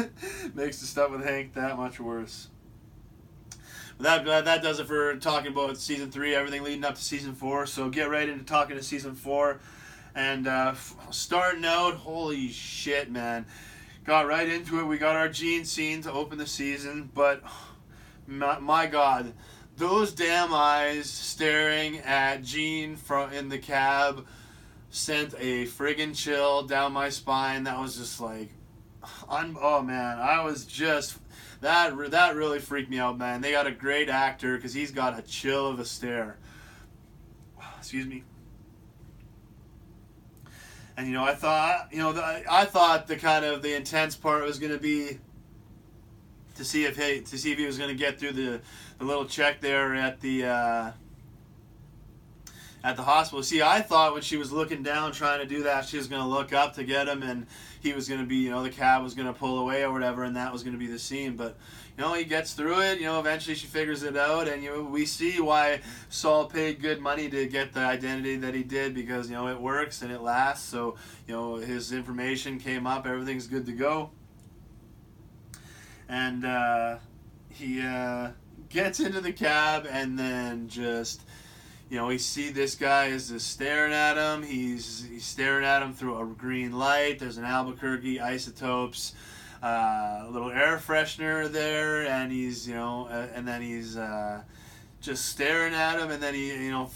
the stuff with Hank that much worse. But that does it for talking about season 3, everything leading up to season 4. So get right into talking to season 4. And starting out, holy shit, man. Got right into it. We got our Gene scene to open the season. But, my God, those damn eyes staring at Gene in the cab sent a friggin' chill down my spine. That was just like, oh man, I was just, that really freaked me out, man. They got a great actor because he's got a chill of a stare. Excuse me. And I thought, the kind of the intense part was going to be to see if he was going to get through the little check there at the hospital. See, I thought when she was looking down trying to do that, she was going to look up to get him, and he was going to be, the cab was going to pull away or whatever, and that was going to be the scene. But he gets through it. Eventually she figures it out, and we see why Saul paid good money to get the identity that he did, because it works and it lasts. So his information came up, everything's good to go, and he gets into the cab, and then just we see this guy is just staring at him. He's staring at him through a green light. There's an Albuquerque Isotopes a little air freshener there, and he's and then he's just staring at him, and then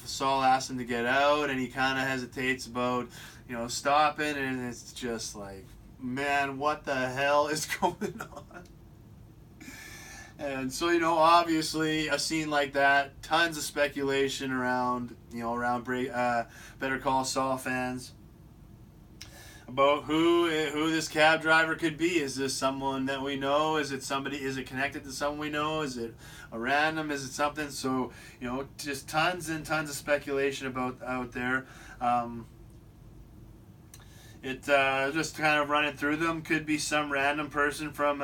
Saul asks him to get out, and he kind of hesitates about stopping, and it's just like, man, what the hell is going on? And so obviously a scene like that, tons of speculation around Better Call Saul fans about who this cab driver could be. Is this someone that we know? Is it connected to someone we know? Is it a random? Is it something? So just tons and tons of speculation out there. Just kind of running through them, could be some random person from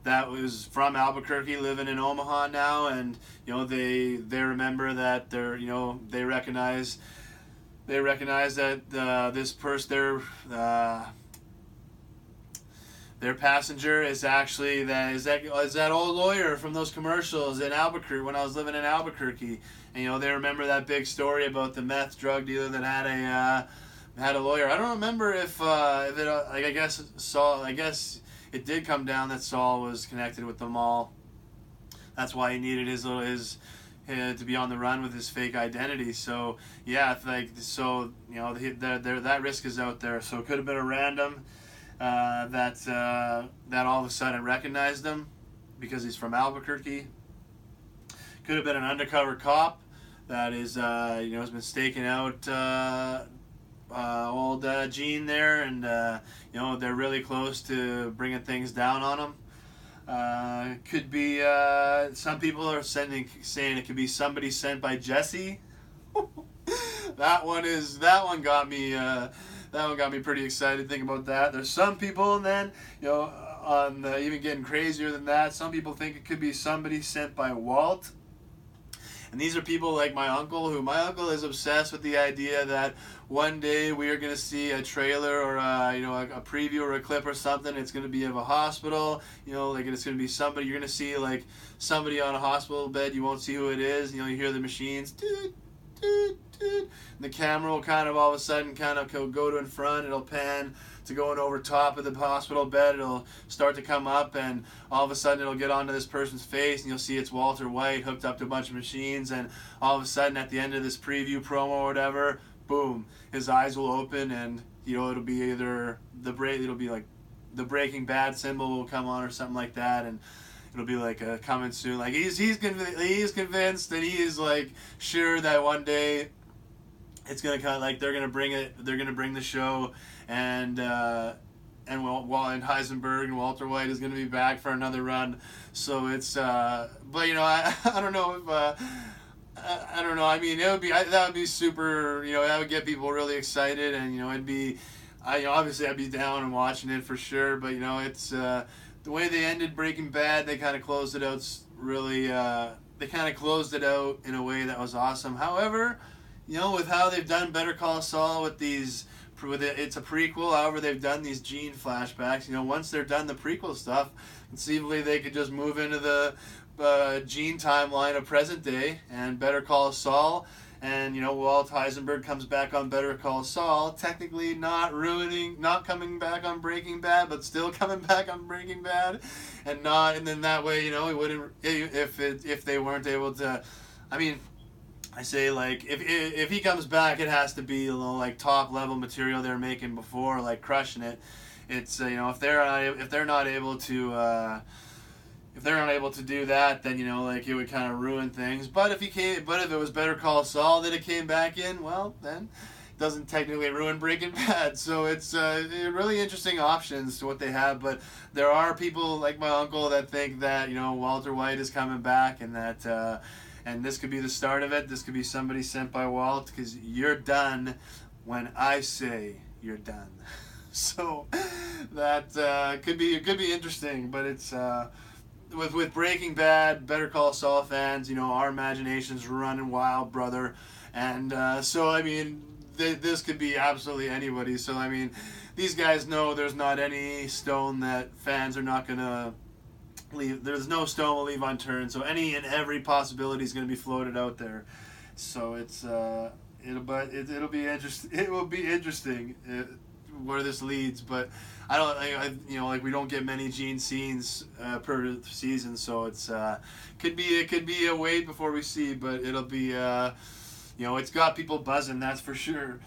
that was from Albuquerque living in Omaha now, and they remember that they recognize that this person, their passenger is actually that old lawyer from those commercials in Albuquerque when I was living in Albuquerque, and they remember that big story about the meth drug dealer that had a lawyer. I don't remember if I guess it did come down that Saul was connected with them all. That's why he needed his to be on the run with his fake identity. So yeah, that risk is out there. So it could have been a random that all of a sudden recognized him because he's from Albuquerque. Could have been an undercover cop that is has been staking out old Gene there, and they're really close to bringing things down on him. Could be some people are saying it could be somebody sent by Jesse. that one got me pretty excited thinking about that. There's some people, and then even getting crazier than that, some people think it could be somebody sent by Walt. And these are people like my uncle, who my uncle is obsessed with the idea that one day we are going to see a trailer or a preview or a clip or something. It's going to be of a hospital, like it's going to be somebody. You're going to see like somebody on a hospital bed. You won't see who it is. You hear the machines. Doot, doot, doot. And the camera will kind of all of a sudden kind of go to in front. It'll pan to going over top of the hospital bed. It'll start to come up, and all of a sudden it'll get onto this person's face, and you'll see it's Walter White hooked up to a bunch of machines, and all of a sudden at the end of this preview promo or whatever, boom, his eyes will open, and it'll be either it'll be like the Breaking Bad symbol will come on or something like that, and it'll be like coming soon. Like he's convinced, and he is like sure that one day it's gonna kind of like they're gonna bring the show, and Heisenberg and Walter White is gonna be back for another run. So it's but I don't know if I don't know. I mean, that would be super. That would get people really excited, and it'd be. Obviously I'd be down and watching it for sure. But it's the way they ended Breaking Bad. They kind of closed it out really. They kind of closed it out in a way that was awesome. However, with how they've done Better Call Saul with these. It's a prequel. However, they've done these Gene flashbacks. Once they're done the prequel stuff, conceivably they could just move into the Gene timeline of present day and Better Call Saul, and Walt Heisenberg comes back on Better Call Saul, technically not coming back on Breaking Bad, but still coming back on Breaking Bad, and then that way he wouldn't if they weren't able to. I mean, I say like if he comes back, it has to be like top level material they were making before, like crushing it. It's if they're not able to. If they're not able to do that, then like it would kind of ruin things. But if it was Better Call Saul that it came back in, well, then it doesn't technically ruin Breaking Bad. So it's really interesting options to what they have. But there are people like my uncle that think that Walter White is coming back, and that and this could be the start of it. This could be somebody sent by Walt, because you're done when I say you're done. So that could be interesting, but it's. With Breaking Bad, Better Call Saul fans, our imagination's running wild, brother, and so I mean, this could be absolutely anybody. So I mean, these guys know there's not any stone that fans are not gonna leave. There's no stone will leave unturned. So any and every possibility is gonna be floated out there. So it's it'll be interesting. It will be interesting where this leads, but. Like we don't get many Gene scenes per season, so it's could be a wait before we see, but it'll be it's got people buzzing, that's for sure.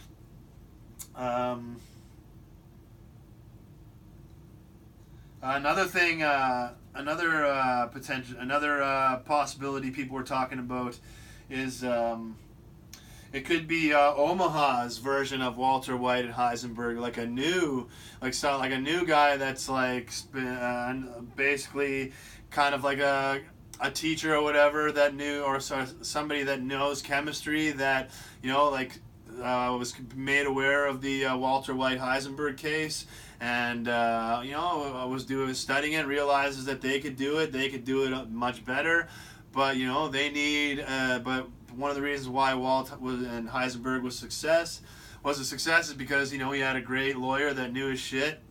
Another thing, another possibility people were talking about is. It could be Omaha's version of Walter White and Heisenberg, like a new guy that's like basically kind of like a teacher or whatever that knew, or somebody that knows chemistry that was made aware of the Walter White Heisenberg case, and was studying it, realizes that they could do it much better, but they need but. One of the reasons why Walt and Heisenberg was a success is because he had a great lawyer that knew his shit,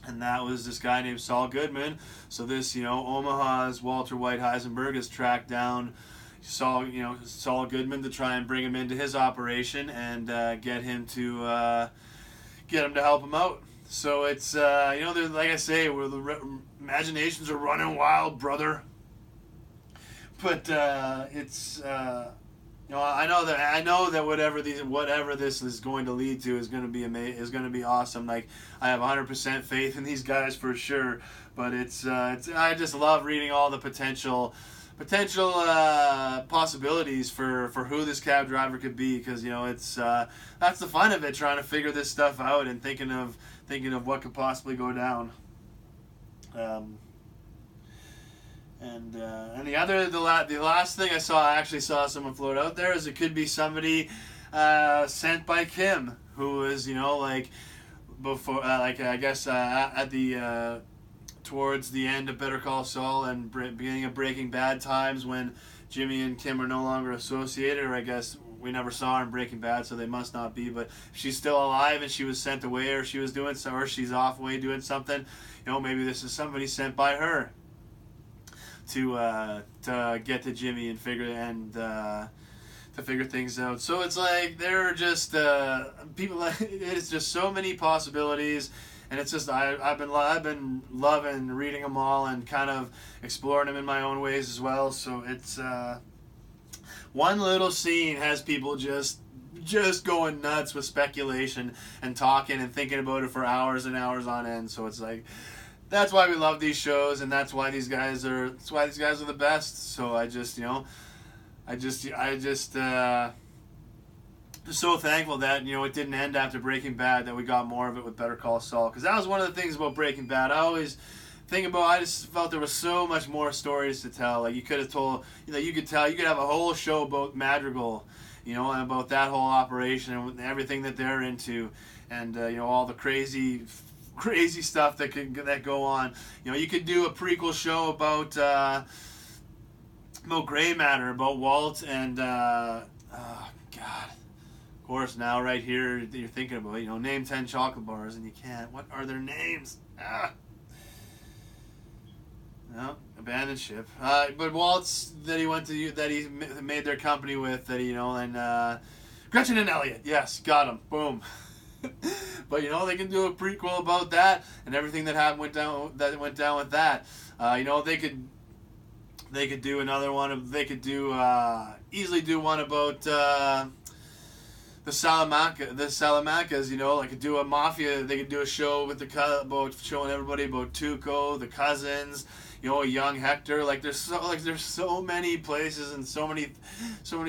and that was this guy named Saul Goodman. So this Omaha's Walter White Heisenberg has tracked down Saul Goodman to try and bring him into his operation and get him to help him out. So it's like I say, where the imaginations are running wild, brother. But it's. I know that whatever this is going to lead to is going to be awesome. Like I have 100% faith in these guys for sure. But it's I just love reading all the potential possibilities for who this cab driver could be, because it's that's the fun of it, trying to figure this stuff out and thinking of what could possibly go down. And the last thing I actually saw someone float out there is it could be somebody sent by Kim, who is like before I guess at the towards the end of Better Call Saul and beginning of Breaking Bad times, when Jimmy and Kim are no longer associated, or I guess we never saw her in Breaking Bad, so they must not be. But if she's still alive and she was sent away, or she was doing so, or she's off away doing something, maybe this is somebody sent by her to get to Jimmy and to figure things out. So it's like there are just people. It's just so many possibilities, and it's just I've been loving reading them all and kind of exploring them in my own ways as well. So it's one little scene has people just going nuts with speculation and talking and thinking about it for hours and hours on end. So it's like that's why we love these shows, and that's why these guys are the best. So I just so thankful that it didn't end after Breaking Bad, that we got more of it with Better Call Saul, because that was one of the things about Breaking Bad. I just felt there was so much more stories to tell. Like you could have told, you could have a whole show about Madrigal, and about that whole operation and everything that they're into, and all the crazy stuff that go on. You could do a prequel show about Gray Matter, about Walt, and God, of course now right here you're thinking about name 10 chocolate bars and you can't. What are their names? No, abandoned ship. But Walt's that he went to, that he made their company with, that and Gretchen and Elliot. Yes, got him. Boom. But they can do a prequel about that and everything that went down with that. They could do another one. They could do easily do one about the Salamancas. Like could do a mafia. They could do a show with about showing everybody about Tuco, the cousins. A young Hector. There's so many places and so many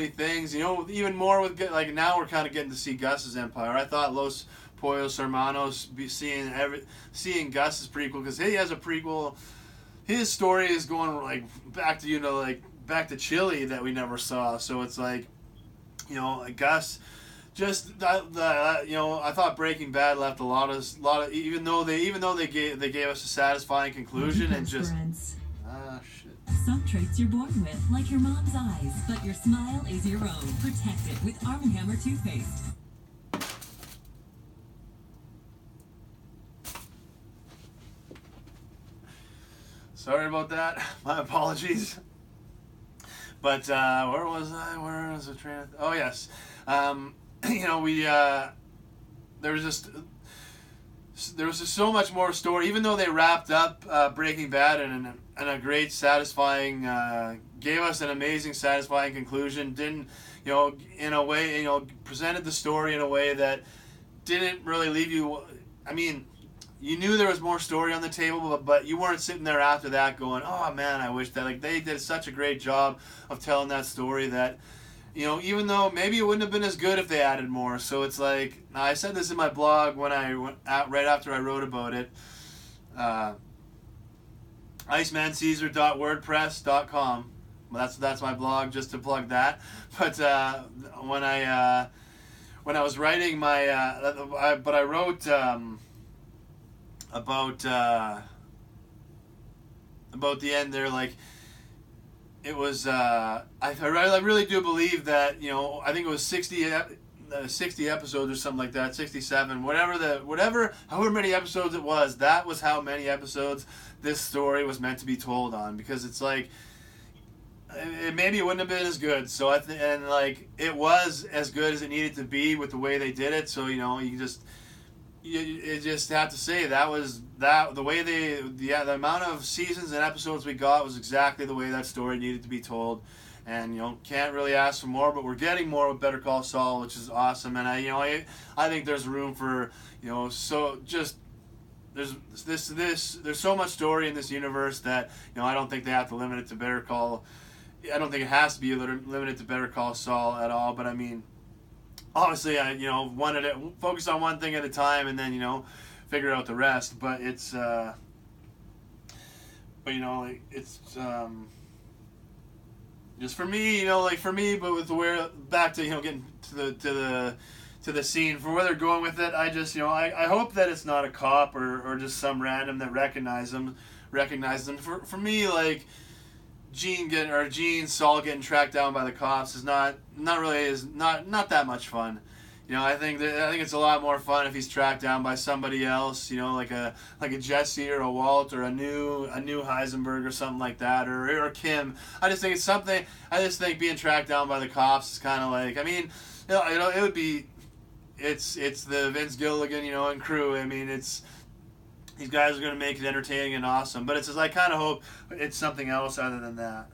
things. Even more with now we're kind of getting to see Gus's empire. I thought Los Pollos Hermanos seeing Gus is pretty cool because he has a prequel. His story is going back to back to Chile that we never saw. So it's Gus. Just I thought Breaking Bad left a lot of even though they gave us a satisfying conclusion and just shit. Some traits you're born with, like your mom's eyes, but your smile is your own. Protect it with Arm & Hammer toothpaste. Sorry about that. My apologies. But where was I? Where was the train? Oh yes. There was just so much more story. Even though they wrapped up Breaking Bad in a great, satisfying, gave us an amazing, satisfying conclusion. Didn't in a way presented the story in a way that didn't really leave you. I mean, you knew there was more story on the table, but you weren't sitting there after that going, "Oh man, I wish that." They did such a great job of telling that story that. Even though maybe it wouldn't have been as good if they added more. So it's I said this in my blog when I went out, right after I wrote about it. IcemanCaesar.wordpress.com. Well, that's my blog, just to plug that. But when I was writing my, I wrote about the end there, it was I really do believe that I think it was 60 episodes or something like that, 67, however many episodes it was. That was how many episodes this story was meant to be told on, because it's maybe it wouldn't have been as good. So it was as good as it needed to be with the way they did it. So you just have to say the way the amount of seasons and episodes we got was exactly the way that story needed to be told, and can't really ask for more. But we're getting more with Better Call Saul, which is awesome, and I think there's room for so just there's so much story in this universe that I don't think they have to limit it to Better Call. I don't think it has to be limited to Better Call Saul at all. But I mean. Obviously, I wanted to focus on one thing at a time, and then figure out the rest. But it's it's just for me, but with back to getting to the scene for where they're going with it. I just I hope that it's not a cop or just some random that recognize them. For me, Saul getting tracked down by the cops is not that much fun. I think it's a lot more fun if he's tracked down by somebody else. Like a Jesse or a Walt or a new Heisenberg or something like that, or Kim. I just think being tracked down by the cops is kind of like, it would be, it's the Vince Gilligan, and crew. These guys are going to make it entertaining and awesome, but it's just, I kind of hope it's something else other than that.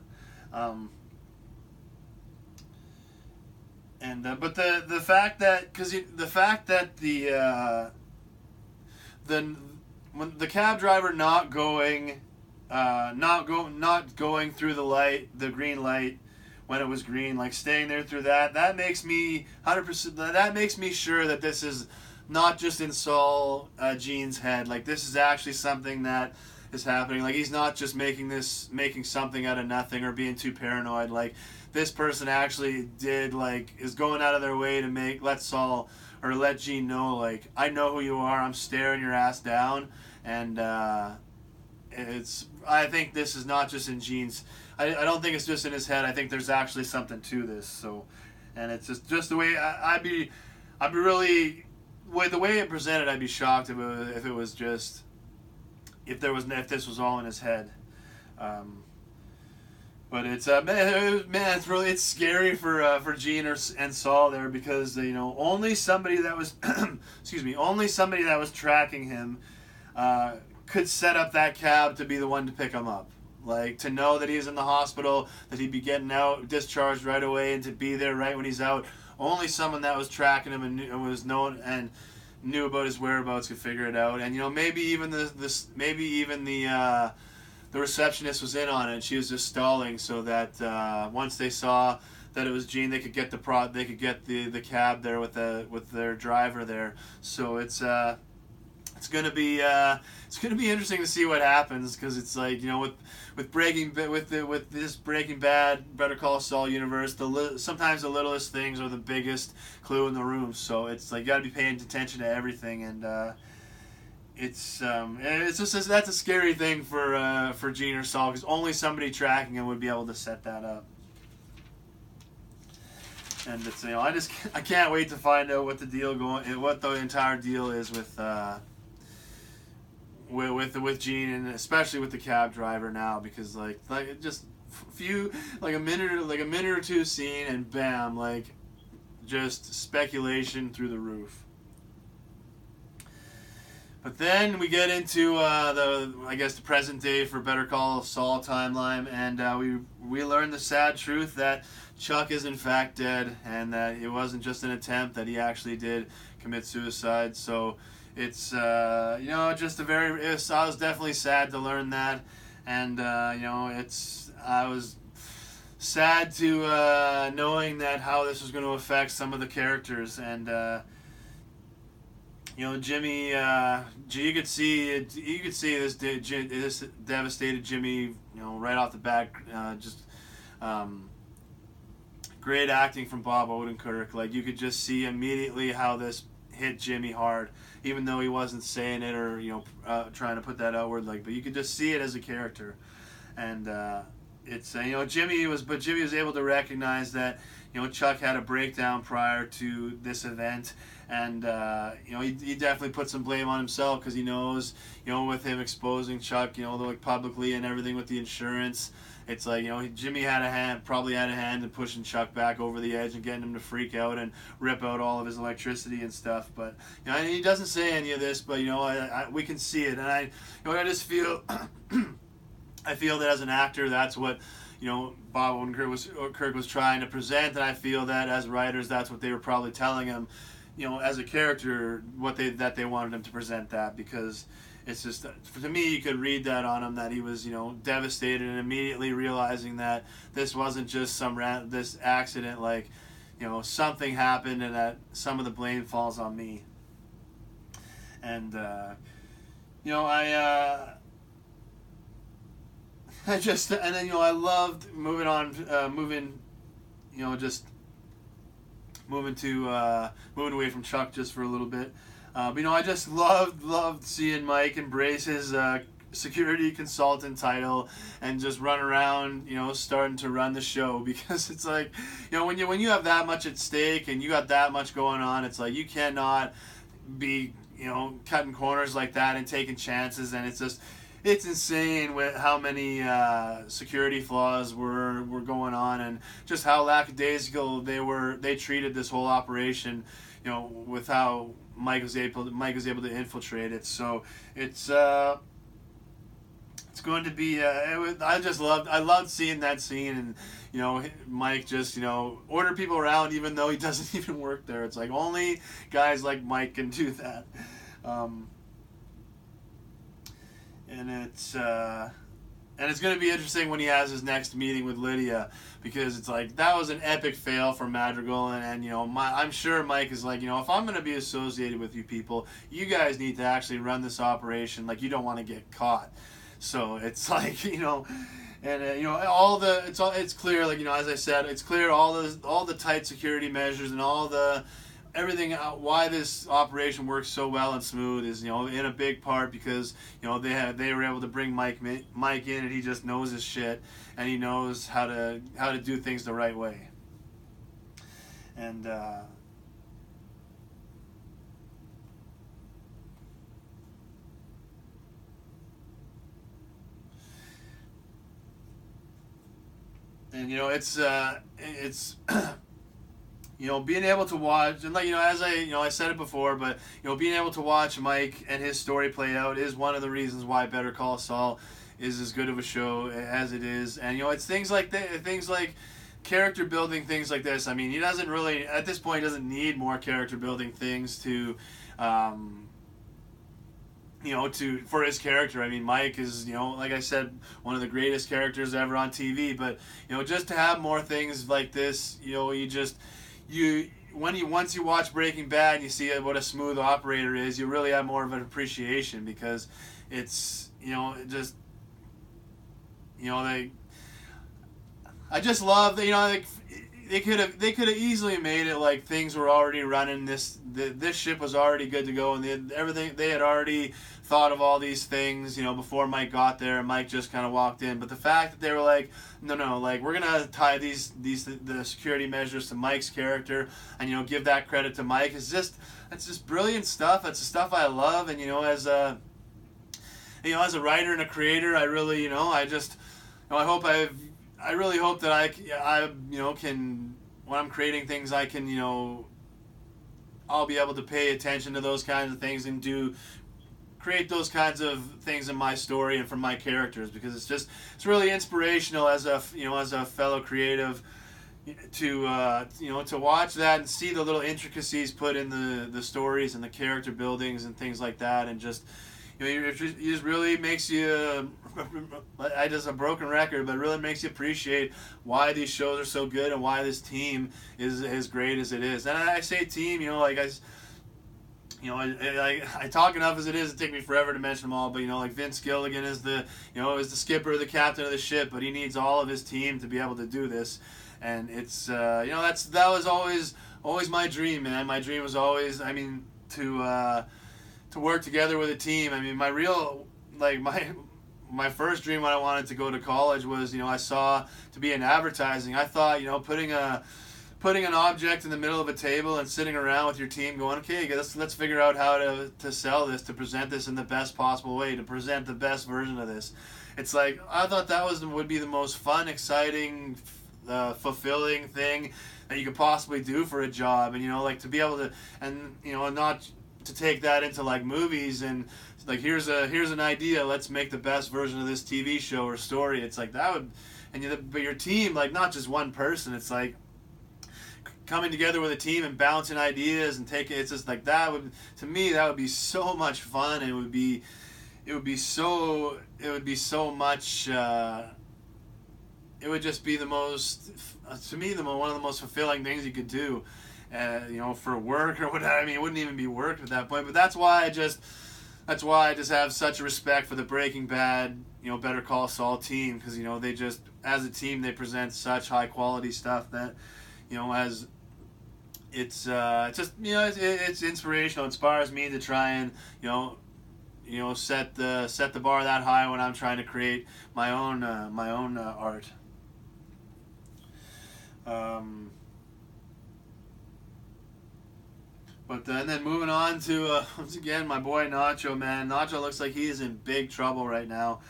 But the fact that when the cab driver not going through the green light when it was green, like staying there through that makes me 100%. That makes me sure that this is not just in Saul Gene's head. Like, this is actually something that is happening. Like, he's not just making something out of nothing or being too paranoid. Like, this person actually is going out of their way to let Saul or let Gene know, like, I know who you are. I'm staring your ass down. And I think this is not just in Gene's. I don't think it's just in his head. I think there's actually something to this. So, and it's just the way I'd be really. With the way it presented, I'd be shocked if it was just if this was all in his head. But it's it's scary for Gene and Saul there, because only somebody that was only somebody that was tracking him could set up that cab to be the one to pick him up. Like, to know that he's in the hospital, that he'd be getting out, discharged right away, and to be there right when he's out. Only someone that was tracking him and knew about his whereabouts could figure it out. And maybe even the receptionist was in on it. And she was just stalling so that once they saw that it was Gene, they could get the cab there with their driver there. So it's gonna be interesting to see what happens, because it's like, with this Breaking Bad, Better Call Saul universe, sometimes the littlest things are the biggest clue in the room. So it's like, you got to be paying attention to everything, and it's just that's a scary thing for Gene or Saul, because only somebody tracking him would be able to set that up. And it's I can't wait to find out what the entire deal is with Gene, and especially with the cab driver now, because like just a minute or two scene, and bam, like, just speculation through the roof. But then we get into the present day for Better Call Saul timeline, and we learn the sad truth that Chuck is in fact dead, and that it wasn't just an attempt, that he actually did commit suicide. So it's I was definitely sad to learn that, and I was sad to knowing that how this was going to affect some of the characters, and Jimmy, you could see this devastated Jimmy, right off the bat. Great acting from Bob Odenkirk. Like, you could just see immediately how this hit Jimmy hard, even though he wasn't saying it or trying to put that outward. Like, but you could just see it as a character, and it's Jimmy was able to recognize that Chuck had a breakdown prior to this event, and he definitely put some blame on himself, because he knows with him exposing Chuck publicly and everything with the insurance. It's like, Jimmy probably had a hand in pushing Chuck back over the edge and getting him to freak out and rip out all of his electricity and stuff. But he doesn't say any of this, but we can see it, and I just feel I feel that as an actor, that's what Bob Odenkirk was trying to present, and I feel that as writers, that's what they were probably telling him, as a character, that they wanted him to present that, because it's just, to me, you could read that on him, that he was, devastated, and immediately realizing that this wasn't just this accident, like, something happened, and that some of the blame falls on me. And, I loved moving away from Chuck just for a little bit. But I just loved seeing Mike embrace his security consultant title and just run around, starting to run the show, because it's like, when you have that much at stake and you got that much going on, it's like you cannot be, cutting corners like that and taking chances. And it's insane with how many security flaws were going on, and just how lackadaisical they treated this whole operation, with how Mike was able to infiltrate it. So it's going to be. I loved seeing that scene, and Mike just order people around even though he doesn't even work there. It's like only guys like Mike can do that. And it's going to be interesting when he has his next meeting with Lydia, because it's like that was an epic fail for Madrigal, and I'm sure Mike is like, if I'm going to be associated with you people, you guys need to actually run this operation like you don't want to get caught. So it's like, and it's clear, like, as I said, it's clear all the tight security measures and everything, why this operation works so well and smooth is, in a big part because, they were able to bring Mike in, and he just knows his shit, and he knows how to do things the right way. And it's being able to watch, and like, as I said it before, but being able to watch Mike and his story play out is one of the reasons why Better Call Saul is as good of a show as it is. And it's things like character building, things like this. I mean, he doesn't really, at this point, doesn't need more character building things to for his character. I mean, Mike is, like I said, one of the greatest characters ever on TV. But, just to have more things like this, once you watch Breaking Bad and you see what a smooth operator is, you really have more of an appreciation, because it's, I just love that, like, they could have easily made it like things were already running, this ship was already good to go, and they had already thought of all these things, before Mike got there, and Mike just kind of walked in. But the fact that they were like, no, like, we're gonna tie the security measures to Mike's character, and give that credit to Mike, that's just brilliant stuff. That's the stuff I love. And as a writer and a creator, I really, I really hope that I can, when I'm creating things, I can, I'll be able to pay attention to those kinds of things and create those kinds of things in my story and for my characters, because it's really inspirational as a fellow creative to watch that and see the little intricacies put in the stories and the character buildings and things like that, and just it just really makes you, I just a broken record, but it really makes you appreciate why these shows are so good and why this team is as great as it is. And I say team, I talk enough as it is. It take me forever to mention them all, but like Vince Gilligan is the skipper, the captain of the ship, but he needs all of his team to be able to do this. And it's that was always my dream, man. My dream was always, to work together with a team. I mean, my first dream when I wanted to go to college was, I saw to be in advertising. I thought, putting an object in the middle of a table and sitting around with your team going, okay, let's figure out how to sell this, to present this in the best possible way, to present the best version of this. It's like, I thought that would be the most fun, exciting, fulfilling thing that you could possibly do for a job. And, like, to be able to, and, not to take that into like movies and like, here's an idea, let's make the best version of this TV show or story. It's like that would, but your team, like, not just one person, it's like coming together with a team and bouncing ideas and taking, it's just like that would, to me, that would be so much fun. It would be so much, it would just be the most, to me, one of the most fulfilling things you could do, for work or whatever. I mean, it wouldn't even be work at that point, but that's why I just have such a respect for the Breaking Bad, Better Call Saul team, because, they just, as a team, they present such high quality stuff that, as it's just, it's inspirational. It inspires me to try and, set the bar that high when I'm trying to create my own art. But and then moving on to once again my boy Nacho, man. Nacho looks like he is in big trouble right now,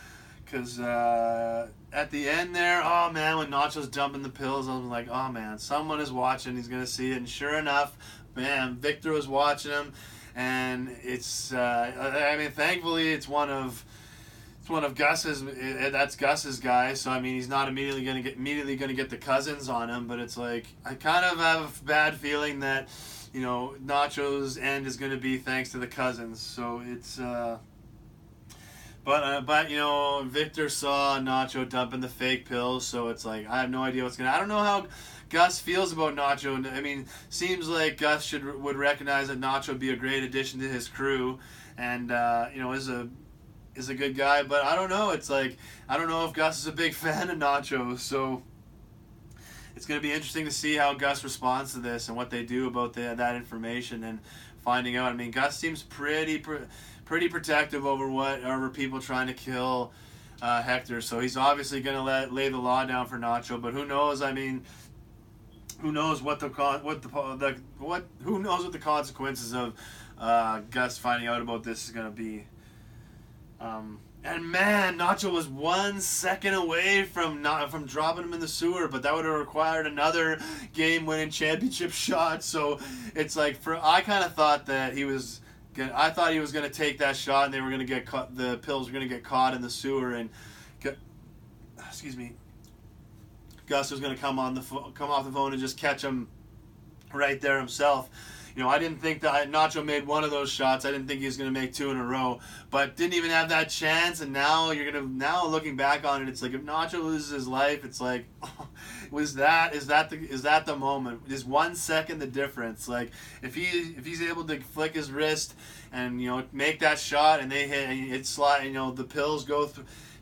because at the end there, oh man, when Nacho's dumping the pills, I was like, oh man, someone is watching. He's gonna see it, and sure enough, man, Victor was watching him, and it's I mean, thankfully it's one of Gus's. That's Gus's guy, so I mean he's not immediately gonna get the cousins on him. But it's like I kind of have a bad feeling that Nacho's end is gonna be thanks to the cousins. So it's but Victor saw Nacho dumping the fake pills, so it's like I have no idea what's gonna. I don't know how Gus feels about Nacho. I mean, seems like Gus would recognize that Nacho would be a great addition to his crew, and is a good guy. But I don't know. It's like I don't know if Gus is a big fan of Nacho, so it's going to be interesting to see how Gus responds to this and what they do about that information and finding out. I mean, Gus seems pretty protective over people trying to kill Hector, so he's obviously going to lay the law down for Nacho. But who knows? I mean, who knows what the consequences of Gus finding out about this is going to be. And man, Nacho was 1 second away from dropping him in the sewer, but that would have required another game-winning championship shot. So it's like I kind of thought that he was gonna take that shot, and they were gonna get caught. The pills were gonna get caught in the sewer, and Gus was gonna come off the phone and just catch him right there himself. I didn't think that Nacho made one of those shots. I didn't think he was going to make two in a row, but didn't even have that chance. And now looking back on it, it's like if Nacho loses his life, it's like, is that the moment? Is 1 second the difference? Like if he's able to flick his wrist and make that shot and they hit and it slide, the pills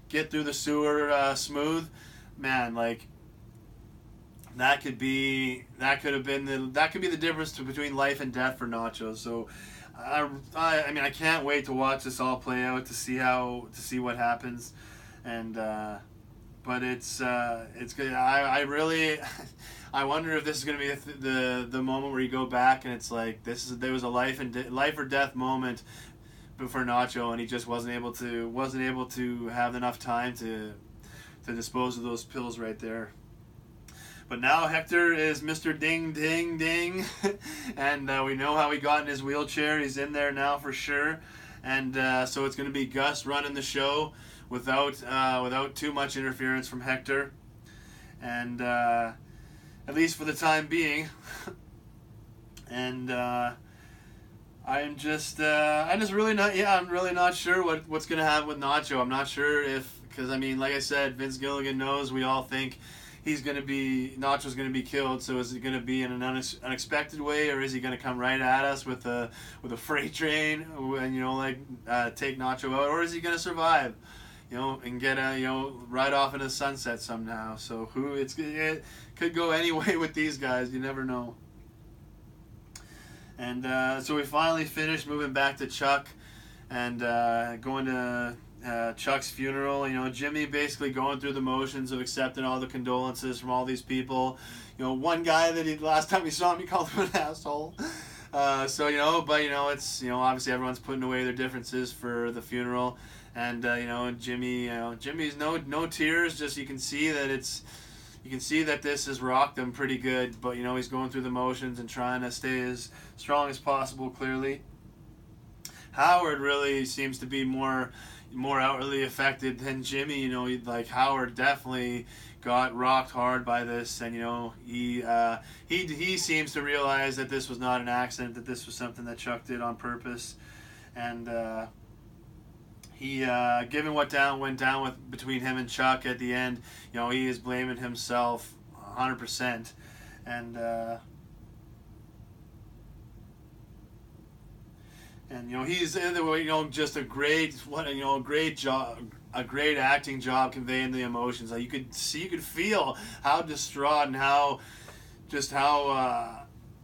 get through the sewer smooth, man, like. That could be the difference between life and death for Nacho. So, I mean, I can't wait to watch this all play out to see what happens, and but it's good. I really I wonder if this is gonna be the moment where you go back and it's like there was a life or death moment for Nacho, and he just wasn't able to have enough time to dispose of those pills right there. But now Hector is Mr. Ding Ding Ding, and we know how he got in his wheelchair. He's in there now for sure, and so it's going to be Gus running the show without too much interference from Hector, and at least for the time being. And I'm really not sure what's going to happen with Nacho. I'm not sure because I mean, like I said, Vince Gilligan knows. We all think Nacho's going to be killed. So is it going to be in an unexpected way, or is he going to come right at us with a freight train and take Nacho out, or is he going to survive, and get right off into the sunset somehow? So it could go any way with these guys. You never know. And so we finally finished moving back to Chuck and going to Chuck's funeral. Jimmy basically going through the motions of accepting all the condolences from all these people. One guy that last time we saw him, he called him an asshole. It's obviously everyone's putting away their differences for the funeral, and Jimmy's no tears. Just you can see that this has rocked him pretty good. But he's going through the motions and trying to stay as strong as possible. Clearly, Howard really seems to be more outwardly affected than Jimmy. Like Howard definitely got rocked hard by this, and he seems to realize that this was not an accident, that this was something that Chuck did on purpose, and he given what went down between him and Chuck at the end, he is blaming himself 100%, and he's just a great job, a great acting job conveying the emotions. Like you could feel how distraught and how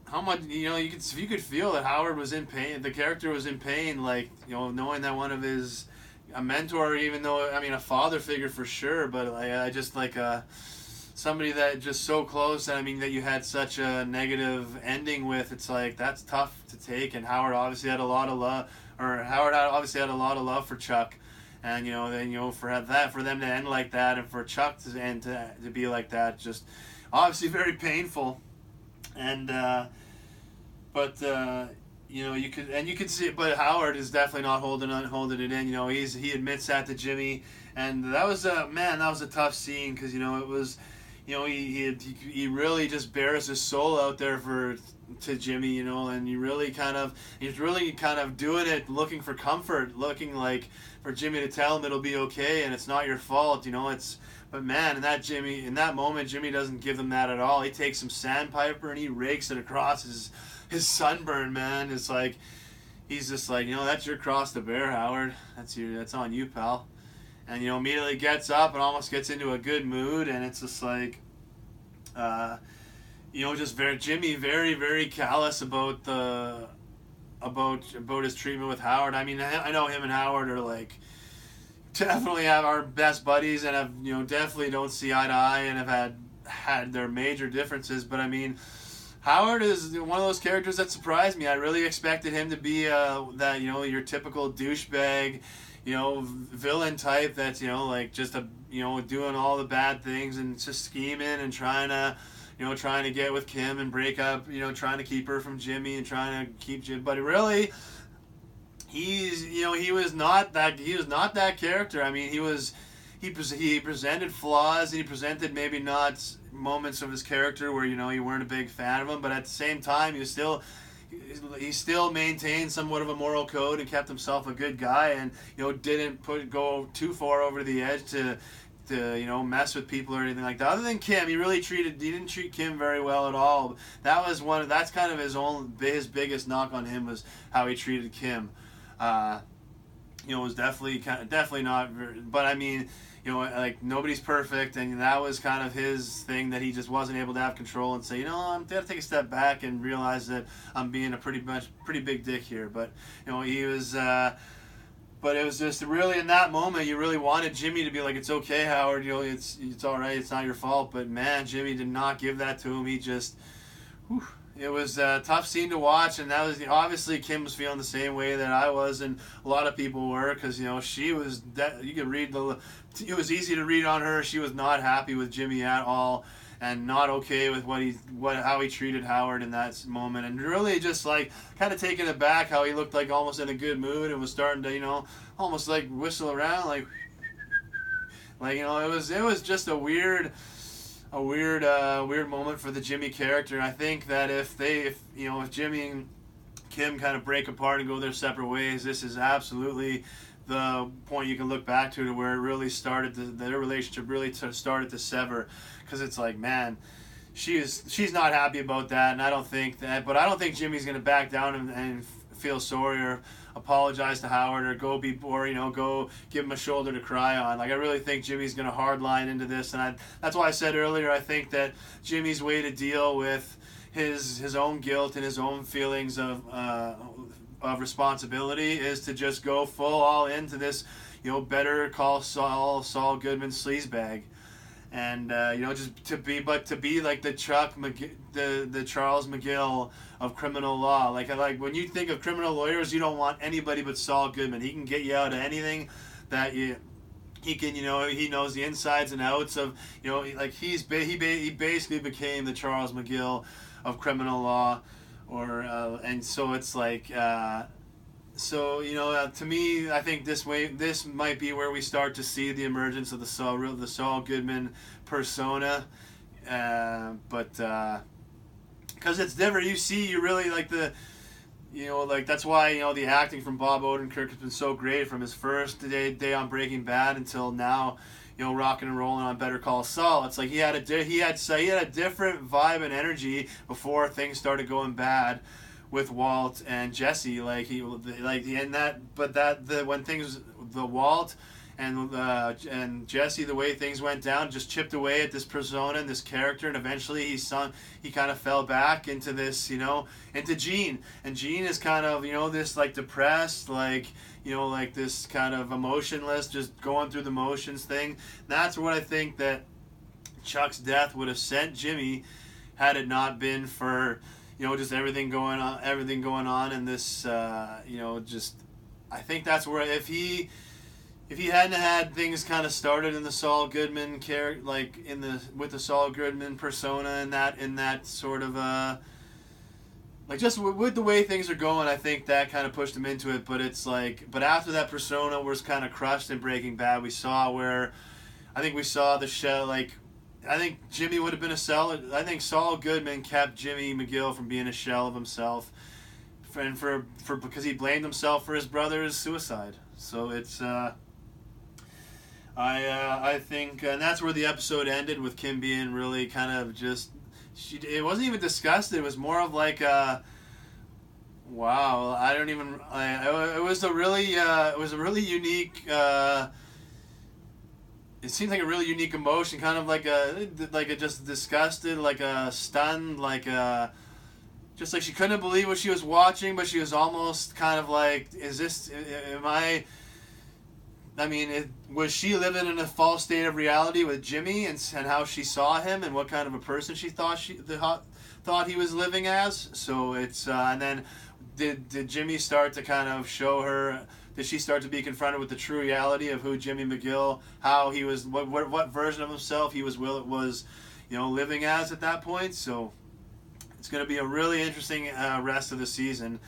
how much, you could feel that Howard was in pain. The character was in pain, like, knowing that one of his, a mentor, even though, I mean, a father figure for sure, but like, I just like somebody that just so close, and I mean that you had such a negative ending with. It's like that's tough to take, and Howard obviously had a lot of love, or Howard obviously had a lot of love for Chuck, and then for them to end like that, and for Chuck to end to be like that, just obviously very painful. And but you could see it, but Howard is definitely not holding it in. He admits that to Jimmy, and that was a tough scene, because it was, he really just bears his soul out there to Jimmy, and he's really kind of doing it, looking for comfort, looking like for Jimmy to tell him it'll be okay and it's not your fault. But man, in that moment, Jimmy doesn't give them that at all. He takes some sandpaper and he rakes it across his sunburn, man. It's like, he's just like, that's your cross to bear, Howard. That's on you, pal. And immediately gets up and almost gets into a good mood, and it's just like, just Jimmy very, very callous about his treatment with Howard. I mean, I know him and Howard are like, definitely have our best buddies, and have definitely don't see eye to eye, and have had their major differences. But I mean, Howard is one of those characters that surprised me. I really expected him to be that your typical douchebag, villain type that's like just doing all the bad things and just scheming and trying to get with Kim and break up, trying to keep her from Jimmy and trying to keep Jim. But really, he was not that character. I mean, he presented flaws, and he presented maybe not moments of his character where you weren't a big fan of him, but at the same time he still maintained somewhat of a moral code and kept himself a good guy, and didn't go too far over the edge to mess with people or anything like that. Other than Kim, he didn't treat Kim very well at all. That's kind of his biggest knock on him, was how he treated Kim. Was definitely not very, but I mean, like, nobody's perfect, and that was kind of his thing, that he just wasn't able to have control and say, I'm gonna take a step back and realize that I'm being a pretty big dick here. But he was, but it was just really, in that moment, you really wanted Jimmy to be like, it's okay, Howard, it's all right, it's not your fault. But man, Jimmy did not give that to him. He just, whew. It was a tough scene to watch, and that was obviously Kim was feeling the same way that I was, and a lot of people were, because she was. You could read it was easy to read on her. She was not happy with Jimmy at all, and not okay with how he treated Howard in that moment, and really just like kind of taken aback how he looked like almost in a good mood and was starting to almost like whistle around like it was just a weird moment for the Jimmy character. And I think that if Jimmy and Kim kind of break apart and go their separate ways, this is absolutely the point you can look back to where it really started, their relationship really started to sever, because it's like, man, she's not happy about that, and I don't think Jimmy's gonna back down and feel sorry or apologize to Howard or go give him a shoulder to cry on. Like, I really think Jimmy's going to hardline into this, and that's why I said earlier, I think that Jimmy's way to deal with his own guilt and his own feelings of responsibility is to just go full all into this, better call Saul Goodman sleazebag. And just to be like the the Charles McGill of criminal law. Like when you think of criminal lawyers, you don't want anybody but Saul Goodman. He can get you out of anything that he can. He knows the insides and outs of. Like he basically became the Charles McGill of criminal law, and so it's like. To me, I think this might be where we start to see the emergence of the Saul Goodman persona, but because it's different. You really like that's why the acting from Bob Odenkirk has been so great from his first day on Breaking Bad until now. Rocking and rolling on Better Call Saul. It's like he had a different vibe and energy before things started going bad with Walt and Jesse. When Walt and Jesse, the way things went down, just chipped away at this persona and this character, and eventually he kind of fell back into this, into Gene, and Gene is kind of, this like depressed, like, like this kind of emotionless, just going through the motions thing. And that's what I think that Chuck's death would have sent Jimmy, had it not been for, just everything going on in this, just, I think that's where if he hadn't had things kind of started in the Saul Goodman character, like with the Saul Goodman persona, in that sort of like just with the way things are going, I think that kind of pushed him into it. But it's like, but after that persona was kind of crushed in Breaking Bad, we saw the show, like, I think Jimmy would have been a shell. I think Saul Goodman kept Jimmy McGill from being a shell of himself, and for because he blamed himself for his brother's suicide. So it's I think, and that's where the episode ended, with Kim being really kind of just, it wasn't even discussed. It was more of like wow, I don't even. It was a really unique. It seemed like a really unique emotion, kind of like a just disgusted, like a stunned, like a, just like she couldn't believe what she was watching, but she was almost kind of like, was she living in a false state of reality with Jimmy, and how she saw him and what kind of a person she thought he was living as? So it's and then did Jimmy start to kind of show her? Did she start to be confronted with the true reality of who Jimmy McGill, how he was, what version of himself he was living as at that point? So it's going to be a really interesting rest of the season.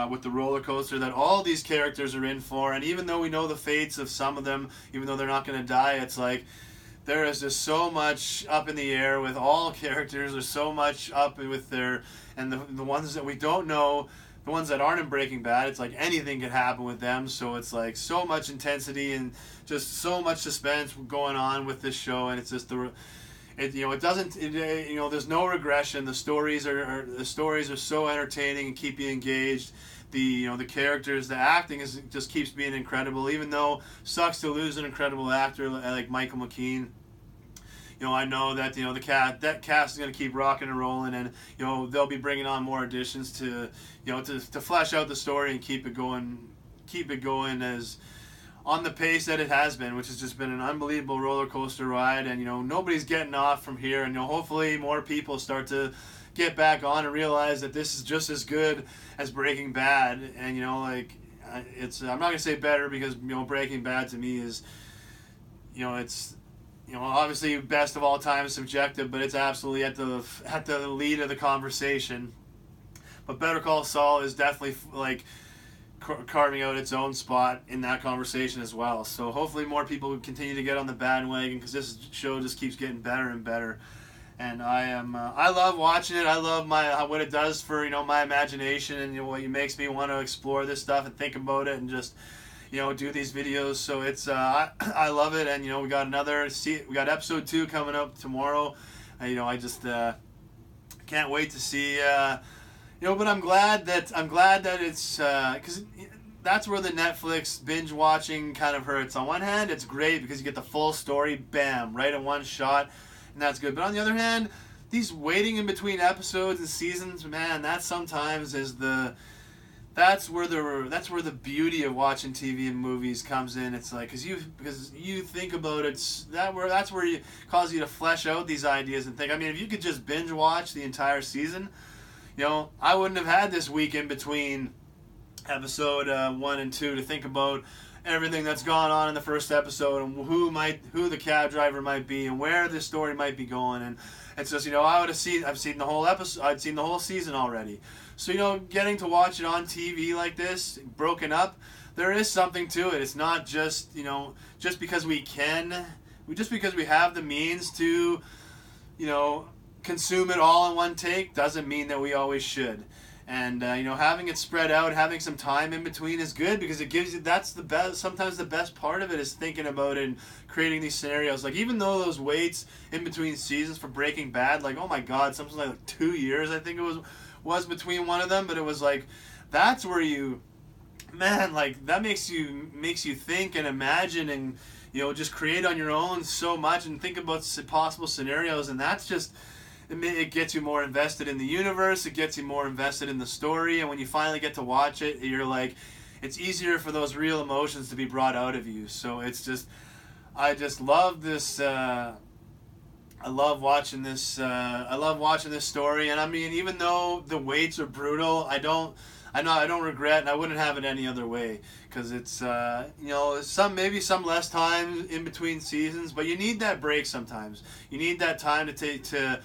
With the roller coaster that all these characters are in for, and even though we know the fates of some of them, even though they're not going to die, it's like there is just so much up in the air with all characters. There's so much up with and the ones that we don't know, the ones that aren't in Breaking Bad, it's like anything could happen with them. So it's like so much intensity and just so much suspense going on with this show, and it's just there's no regression. The stories are so entertaining and keep you engaged. The characters, the acting just keeps being incredible. Even though sucks to lose an incredible actor like Michael McKean. I know that that cast is going to keep rocking and rolling, and they'll be bringing on more additions to to flesh out the story and keep it going as on the pace that it has been, which has just been an unbelievable roller coaster ride. And nobody's getting off from here, and hopefully more people start to get back on and realize that this is just as good as Breaking Bad. And it's, I'm not gonna say better, because Breaking Bad to me is it's obviously best of all time is subjective, but it's absolutely at the lead of the conversation. But Better Call Saul is definitely like carving out its own spot in that conversation as well. So hopefully more people continue to get on the bandwagon, because this show just keeps getting better and better. And I love watching it. I love what it does for my imagination, and what it makes me want to explore this stuff and think about it and just do these videos. So it's I love it. And we got episode 2 coming up tomorrow. I just can't wait to see. But I'm glad that it's because that's where the Netflix binge watching kind of hurts. On one hand, it's great because you get the full story, bam, right in one shot, and that's good. But on the other hand, these waiting in between episodes and seasons, man, that sometimes is that's where the beauty of watching TV and movies comes in. It's like because you think about it, that's where you cause you to flesh out these ideas and think. I mean, if you could just binge watch the entire season, I wouldn't have had this week in between episode 1 and 2 to think about everything that's gone on in the first episode, and who the cab driver might be, and where this story might be going. And it's just I've seen the whole episode, I'd seen the whole season already. So getting to watch it on TV like this, broken up, there is something to it. It's not just just because we have the means to consume it all in one take doesn't mean that we always should. And having it spread out, having some time in between is good, because it gives you, that's the best. Sometimes the best part of it is thinking about it and creating these scenarios. Like, even though those waits in between seasons for Breaking Bad, like, oh my God, something like 2 years I think it was between one of them, but it was like, that's where you man, like that makes you think and imagine and just create on your own so much and think about possible scenarios, and that's just it gets you more invested in the universe. It gets you more invested in the story, and when you finally get to watch it, you're like, it's easier for those real emotions to be brought out of you. So it's just, I just love this. I love watching this. I love watching this story, and I mean, even though the weights are brutal, I don't regret, and I wouldn't have it any other way. Because it's maybe some less time in between seasons, but you need that break sometimes. You need that time to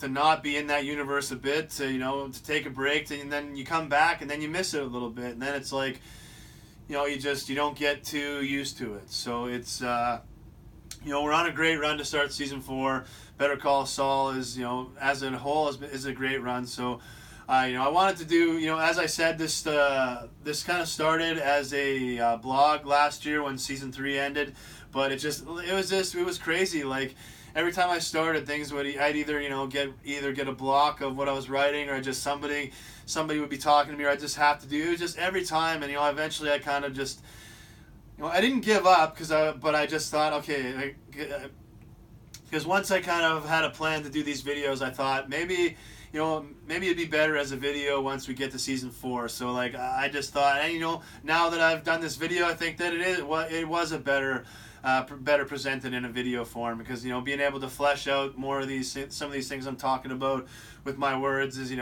not be in that universe a bit, to take a break, and then you come back, and then you miss it a little bit, and then it's like, you don't get too used to it. So it's, we're on a great run to start season 4. Better Call Saul is, as a whole, is a great run. So, I wanted to do, as I said, this kind of started as a blog last year when season 3 ended, but it was crazy. Like every time I started, I'd either get a block of what I was writing, or just somebody would be talking to me, or I just have to do it just every time, and eventually I kind of just, I didn't give up but I just thought, okay, because once I kind of had a plan to do these videos, I thought maybe it'd be better as a video once we get to season 4. So like I just thought, and now that I've done this video, I think that it was a better presented in a video form, because being able to flesh out more of some of these things I'm talking about with my words is it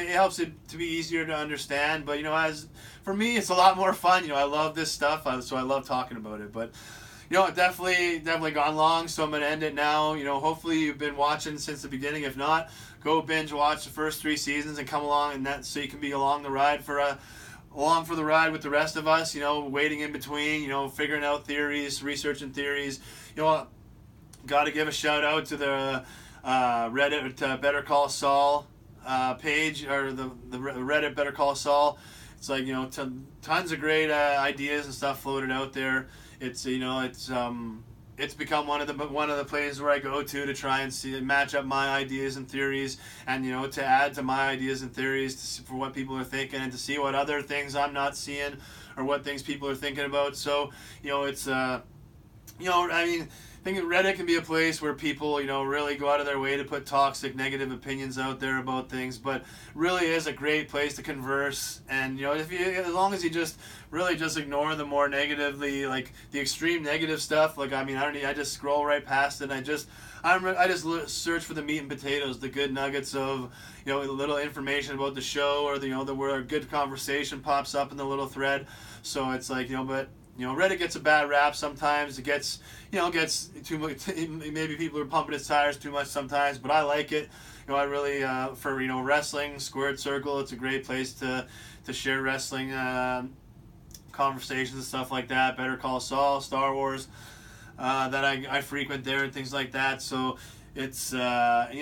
helps it to be easier to understand. But as for me, it's a lot more fun. I love this stuff, so I love talking about it. But definitely gone long, so I'm gonna end it now. Hopefully you've been watching since the beginning. If not, go binge watch the first 3 seasons and come along, and that so you can be along for the ride with the rest of us. Waiting in between. Figuring out theories, researching theories. Got to give a shout out to the Reddit Better Call Saul page, or the Reddit Better Call Saul. It's like tons of great ideas and stuff floated out there. It's it's become one of the places where I go to try and match up my ideas and theories, and to add to my ideas and theories for what people are thinking, and to see what other things I'm not seeing, or what things people are thinking about. So it's I think Reddit can be a place where people, really go out of their way to put toxic, negative opinions out there about things, but really is a great place to converse. And as long as you just ignore the more negatively, like the extreme negative stuff. Like I just scroll right past it. And I just search for the meat and potatoes, the good nuggets of a little information about the show, or where a good conversation pops up in the little thread. So it's like but. Reddit gets a bad rap sometimes. It gets too much. Maybe people are pumping its tires too much sometimes, but I like it. I really for wrestling, Squared Circle. It's a great place to share wrestling conversations and stuff like that. Better Call Saul, Star Wars, that I frequent there and things like that. So it's it's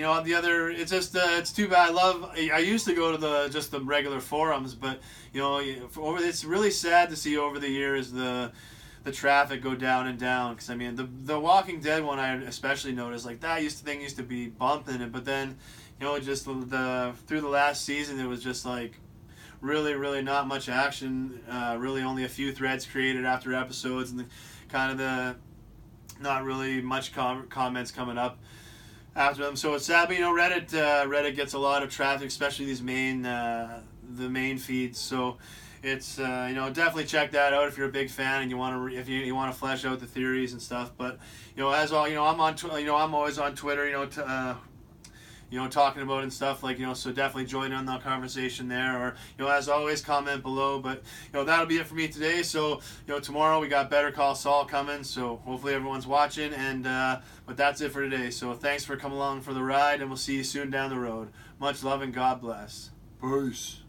too bad. I used to go to the regular forums, but it's really sad to see over the years the traffic go down and down. Because the Walking Dead one, I especially noticed, like that used to be bumping it, but then just through the last season, it was just like really not much action. Really only a few threads created after episodes, and not really much comments coming up after them. So it's sad, but Reddit gets a lot of traffic, especially these the main feeds. So it's definitely check that out if you're a big fan and you want to flesh out the theories and stuff. But as well, I'm on I'm always on Twitter, talking about and stuff, like so definitely join in the conversation there, or as always, comment below. But that'll be it for me today. So tomorrow we got Better Call Saul coming, so hopefully everyone's watching. And but that's it for today. So thanks for coming along for the ride, and we'll see you soon down the road. Much love and God bless. Peace.